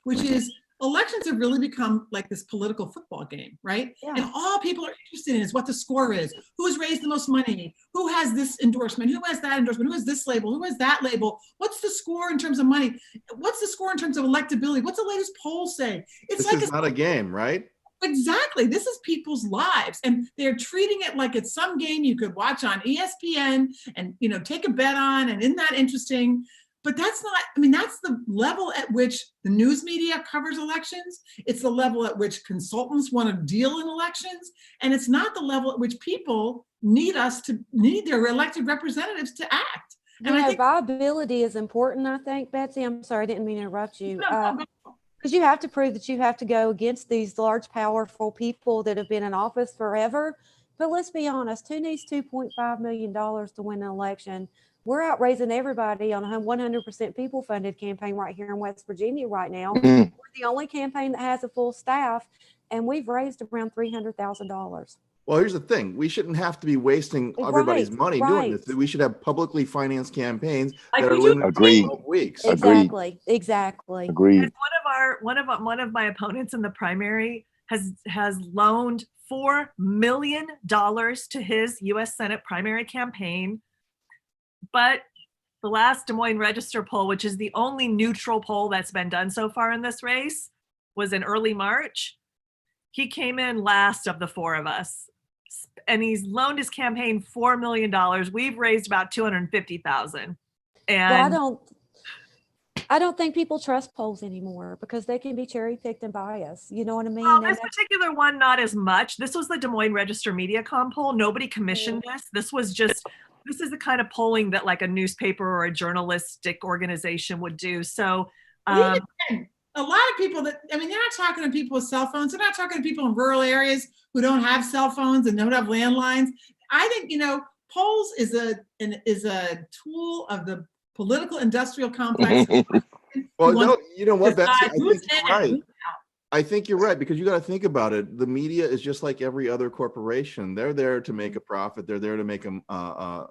which is elections have really become like this political football game, right? Yeah. And all people are interested in is what the score is, who has raised the most money, who has this endorsement, who has that endorsement, who has this label, who has that label, what's the score in terms of money, what's the score in terms of electability, what's the latest poll say? It's This like is not a game, right? Exactly. This is people's lives, and they're treating it like it's some game you could watch on ESPN and take a bet on, and isn't that interesting? But that's not, that's the level at which the news media covers elections. It's the level at which consultants want to deal in elections. And it's not the level at which people need their elected representatives to act. And I think viability is important, I think, Betsy. I'm sorry, I didn't mean to interrupt you. No. Because you have to prove that you have to go against these large, powerful people that have been in office forever. But let's be honest, who needs $2.5 million to win an election? We're out raising everybody on a 100% people funded campaign right here in West Virginia right now. We're the only campaign that has a full staff, and we've raised around $300,000. Well, here's the thing. We shouldn't have to be wasting everybody's money doing this. We should have publicly financed campaigns that are limited to 12 weeks. Exactly. Agreed. And one of my opponents in the primary has loaned $4 million to his U.S. Senate primary campaign. But the last Des Moines Register poll, which is the only neutral poll that's been done so far in this race, was in early March. He came in last of the four of us, and he's loaned his campaign $4 million. We've raised about $250,000. And well, I don't think people trust polls anymore because they can be cherry picked and biased. You know what I mean? Well, this particular one, not as much. This was the Des Moines Register MediaCom poll. Nobody commissioned this. This is the kind of polling that like a newspaper or a journalistic organization would do. So a lot of people they're not talking to people with cell phones. They're not talking to people in rural areas who don't have cell phones and don't have landlines. I think, polls is a tool of the political industrial complex. Well, no, you know what, Betsy? I think you're right, because you got to think about it. The media is just like every other corporation. They're there to make a profit. They're there to make a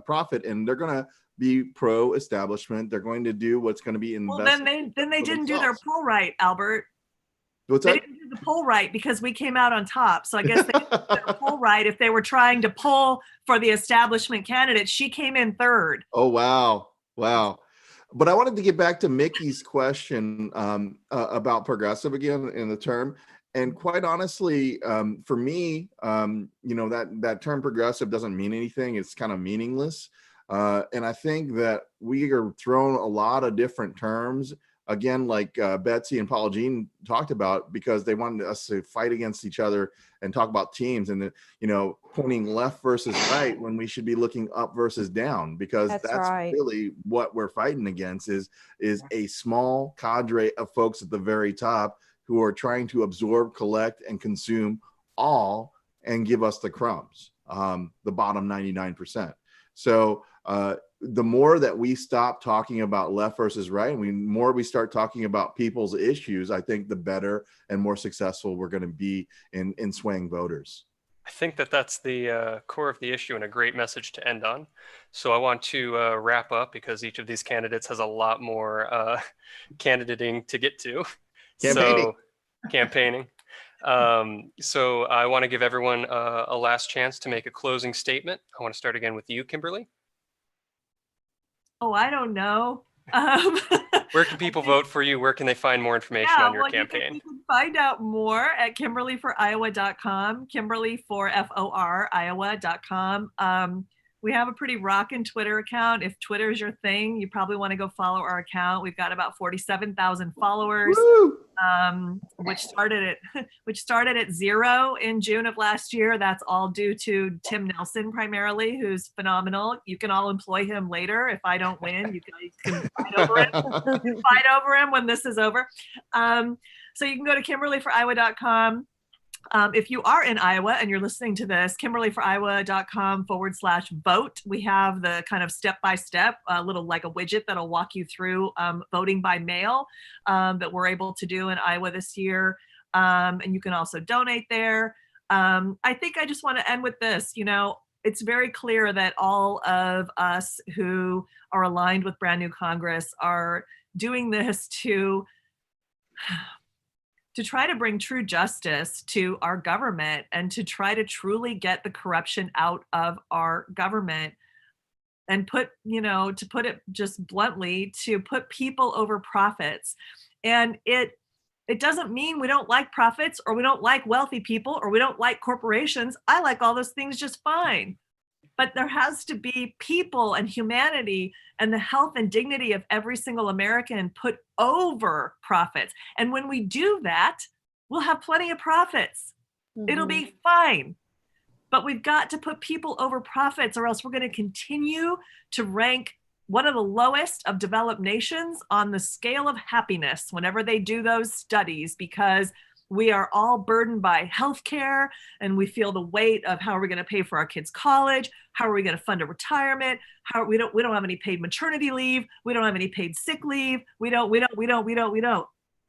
profit, and they're going to be pro-establishment. They're going to do what's going to be in the best. Well, then they didn't do their poll right, Albert. What's that? They didn't do the poll right because we came out on top. So I guess they didn't do their poll right. If they were trying to poll for the establishment candidate, she came in third. Oh, wow. But I wanted to get back to Mickey's question about progressive again in the term. And quite honestly, for me, that term progressive doesn't mean anything. It's kind of meaningless. And I think that we are thrown a lot of different terms, again, like Betsy and Paula Jean talked about, because they wanted us to fight against each other and talk about teams and, pointing left versus right when we should be looking up versus down, because that's right. Really what we're fighting against is a small cadre of folks at the very top who are trying to absorb, collect, and consume all and give us the crumbs, the bottom 99%. So the more that we stop talking about left versus right, and the more we start talking about people's issues, I think the better and more successful we're going to be in swaying voters. I think that that's the core of the issue and a great message to end on. So I want to wrap up because each of these candidates has a lot more candidating to get to. Campaigning. So campaigning. So I want to give everyone a last chance to make a closing statement. I want to start again with you, Kimberly. Oh, I don't know. Where can people vote for you? Where can they find more information on your campaign? You can find out more at KimberlyForIowa.com, Kimberly4FOR Iowa.com. We have a pretty rockin' Twitter account. If Twitter is your thing, you probably want to go follow our account. We've got about 47,000 followers, which started at 0 in June of last year. That's all due to Tim Nelson primarily, who's phenomenal. You can all employ him later if I don't win. You can fight over him. Fight over him when this is over. So you can go to KimberlyForIowa.com. If you are in Iowa and you're listening to this, KimberlyForIowa.com/vote. We have the kind of step-by-step, little like a widget that'll walk you through voting by mail that we're able to do in Iowa this year. And you can also donate there. I think I just want to end with this. You know, it's very clear that all of us who are aligned with Brand New Congress are doing this to try to bring true justice to our government and to try to truly get the corruption out of our government and to put it just bluntly, to put people over profits. And it doesn't mean we don't like profits or we don't like wealthy people or we don't like corporations. I like all those things just fine. But there has to be people and humanity and the health and dignity of every single American put over profits. And when we do that, we'll have plenty of profits. Mm-hmm. It'll be fine. But we've got to put people over profits or else we're going to continue to rank one of the lowest of developed nations on the scale of happiness whenever they do those studies, because we are all burdened by healthcare and we feel the weight of how are we going to pay for our kids' college? How are we going to fund a retirement? We don't have any paid maternity leave. We don't have any paid sick leave. We don't.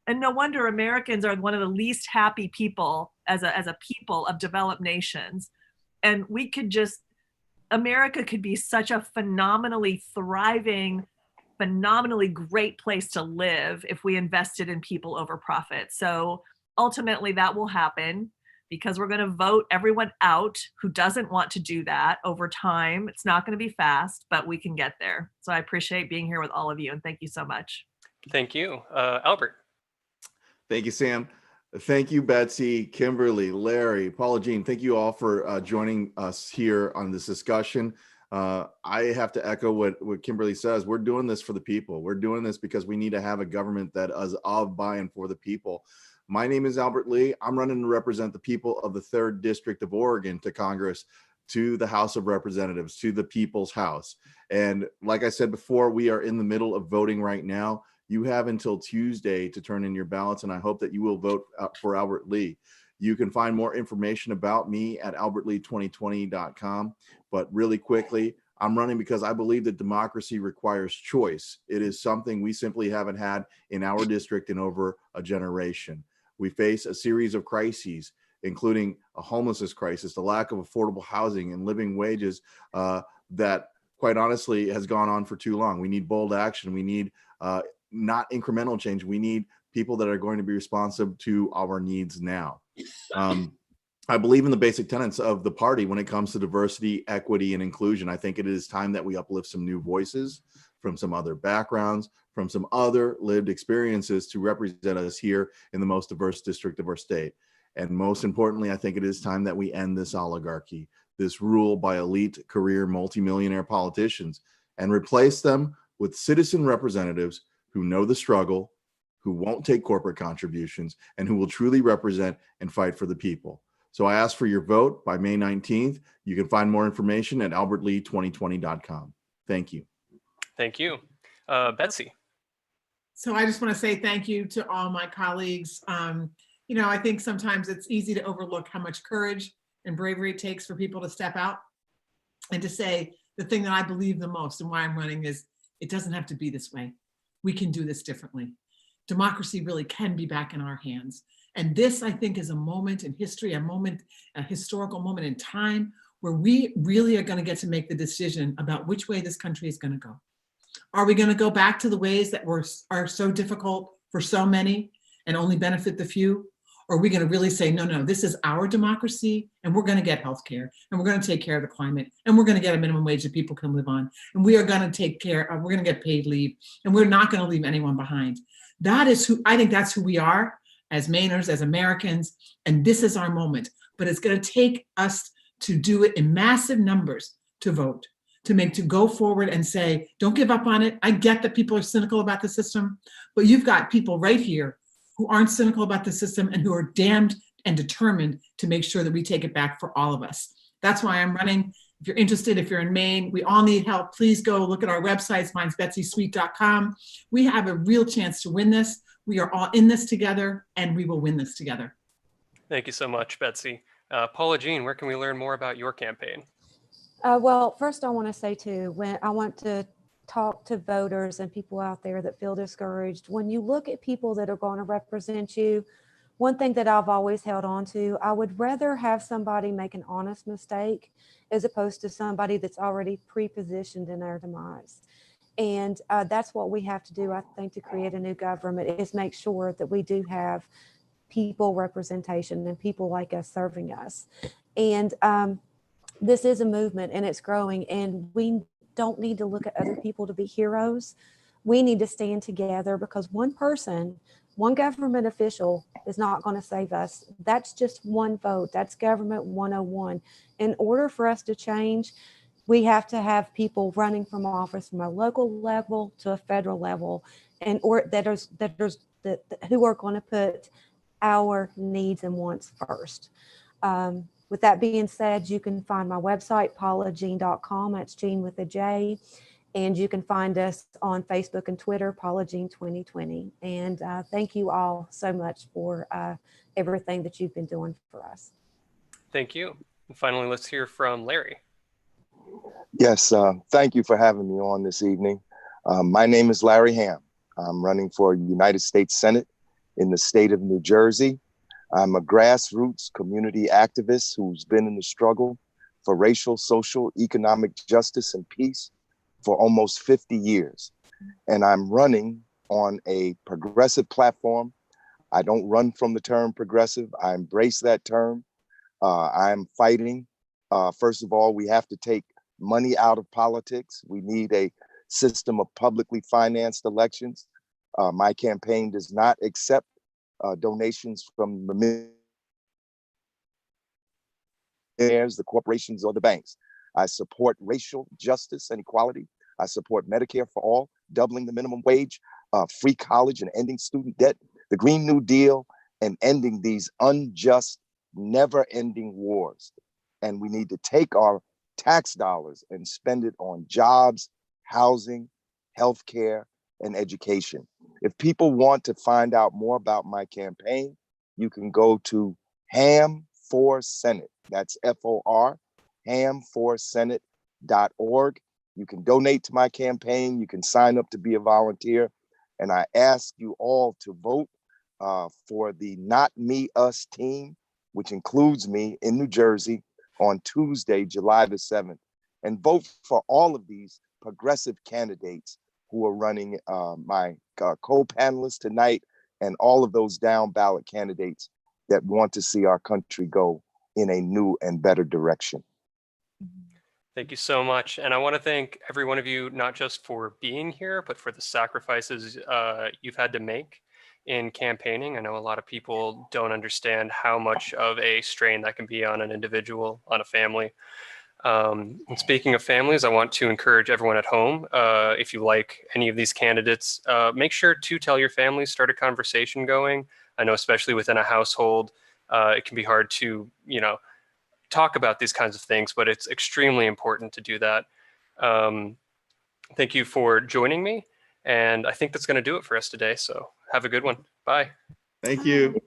And no wonder Americans are one of the least happy people as a people of developed nations. And America could be such a phenomenally thriving, phenomenally great place to live if we invested in people over profit. So ultimately that will happen because we're going to vote everyone out who doesn't want to do that over time. It's not going to be fast, but we can get there. So I appreciate being here with all of you and thank you so much. Thank you. Albert. Thank you, Sam. Thank you, Betsy, Kimberly, Larry, Paula Jean. Thank you all for joining us here on this discussion. I have to echo what Kimberly says. We're doing this for the people. We're doing this because we need to have a government that is of, by, and for the people. My name is Albert Lee. I'm running to represent the people of the 3rd District of Oregon to Congress, to the House of Representatives, to the People's House. And like I said before, we are in the middle of voting right now. You have until Tuesday to turn in your ballots, and I hope that you will vote for Albert Lee. You can find more information about me at albertlee2020.com. But really quickly, I'm running because I believe that democracy requires choice. It is something we simply haven't had in our district in over a generation. We face a series of crises, including a homelessness crisis, the lack of affordable housing and living wages that, quite honestly, has gone on for too long. We need bold action. We need not incremental change. We need people that are going to be responsive to our needs now. I believe in the basic tenets of the party when it comes to diversity, equity, and inclusion. I think it is time that we uplift some new voices from some other backgrounds, from some other lived experiences to represent us here in the most diverse district of our state. And most importantly, I think it is time that we end this oligarchy, this rule by elite career multimillionaire politicians, and replace them with citizen representatives who know the struggle, who won't take corporate contributions, and who will truly represent and fight for the people. So I ask for your vote by May 19th. You can find more information at albertlee2020.com. Thank you. Thank you. Betsy. So I just want to say thank you to all my colleagues. I think sometimes it's easy to overlook how much courage and bravery it takes for people to step out and to say the thing that I believe the most and why I'm running is it doesn't have to be this way. We can do this differently. Democracy really can be back in our hands. And this, I think, is a moment in history, a historical moment in time where we really are going to get to make the decision about which way this country is going to go. Are we going to go back to the ways that are so difficult for so many and only benefit the few? Or are we going to really say, no, this is our democracy, and we're going to get health care, and we're going to take care of the climate, and we're going to get a minimum wage that people can live on, and we are going to take care of, we're going to get paid leave, and we're not going to leave anyone behind. That is who, I think that's who we are as Mainers, as Americans, and this is our moment. But it's going to take us to do it in massive numbers to vote, to go forward and say, don't give up on it. I get that people are cynical about the system, but you've got people right here who aren't cynical about the system and who are damned and determined to make sure that we take it back for all of us. That's why I'm running. If you're interested, if you're in Maine, we all need help. Please go look at our websites, mine's betsysweet.com. We have a real chance to win this. We are all in this together, and we will win this together. Thank you so much, Betsy. Paula Jean, where can we learn more about your campaign? Well, first I want to say too, when I want to talk to voters and people out there that feel discouraged, when you look at people that are going to represent you, one thing that I've always held on to, I would rather have somebody make an honest mistake as opposed to somebody that's already pre-positioned in our demise. And that's what we have to do, I think, to create a new government, is make sure that we do have people representation and people like us serving us. And this is a movement, and it's growing, and we don't need to look at other people to be heroes. We need to stand together, because one person, one government official is not going to save us. That's just one vote. That's government 101. In order for us to change, we have to have people running from office from a local level to a federal level, and who are going to put our needs and wants first. With that being said, you can find my website, paulajean.com. That's Jean with a J. And you can find us on Facebook and Twitter, Paula Jean 2020. And thank you all so much for everything that you've been doing for us. Thank you. And finally, let's hear from Larry. Yes, thank you for having me on this evening. My name is Larry Ham. I'm running for United States Senate in the state of New Jersey. I'm a grassroots community activist who's been in the struggle for racial, social, economic justice and peace for almost 50 years. And I'm running on a progressive platform. I don't run from the term progressive. I embrace that term. I'm fighting. First of all, we have to take money out of politics. We need a system of publicly financed elections. My campaign does not accept donations from the millionaires, the corporations, or the banks. I support racial justice and equality. I support Medicare for all, doubling the minimum wage, free college and ending student debt, the Green New Deal, and ending these unjust, never-ending wars. And we need to take our tax dollars and spend it on jobs, housing, healthcare, and education. If people want to find out more about my campaign, you can go to Ham for Senate. That's FOR, ham4senate.org. You can donate to my campaign. You can sign up to be a volunteer. And I ask you all to vote for the Not Me, Us team, which includes me in New Jersey on Tuesday, July the 7th. And vote for all of these progressive candidates who are running, my co-panelists tonight, and all of those down ballot candidates that want to see our country go in a new and better direction. Thank you so much. And I want to thank every one of you, not just for being here, but for the sacrifices you've had to make in campaigning. I know a lot of people don't understand how much of a strain that can be on an individual, on a family. And speaking of families, I want to encourage everyone at home, if you like any of these candidates, make sure to tell your families, start a conversation going. I know especially within a household, it can be hard to, talk about these kinds of things, but it's extremely important to do that. Thank you for joining me. And I think that's going to do it for us today. So have a good one. Bye. Thank you.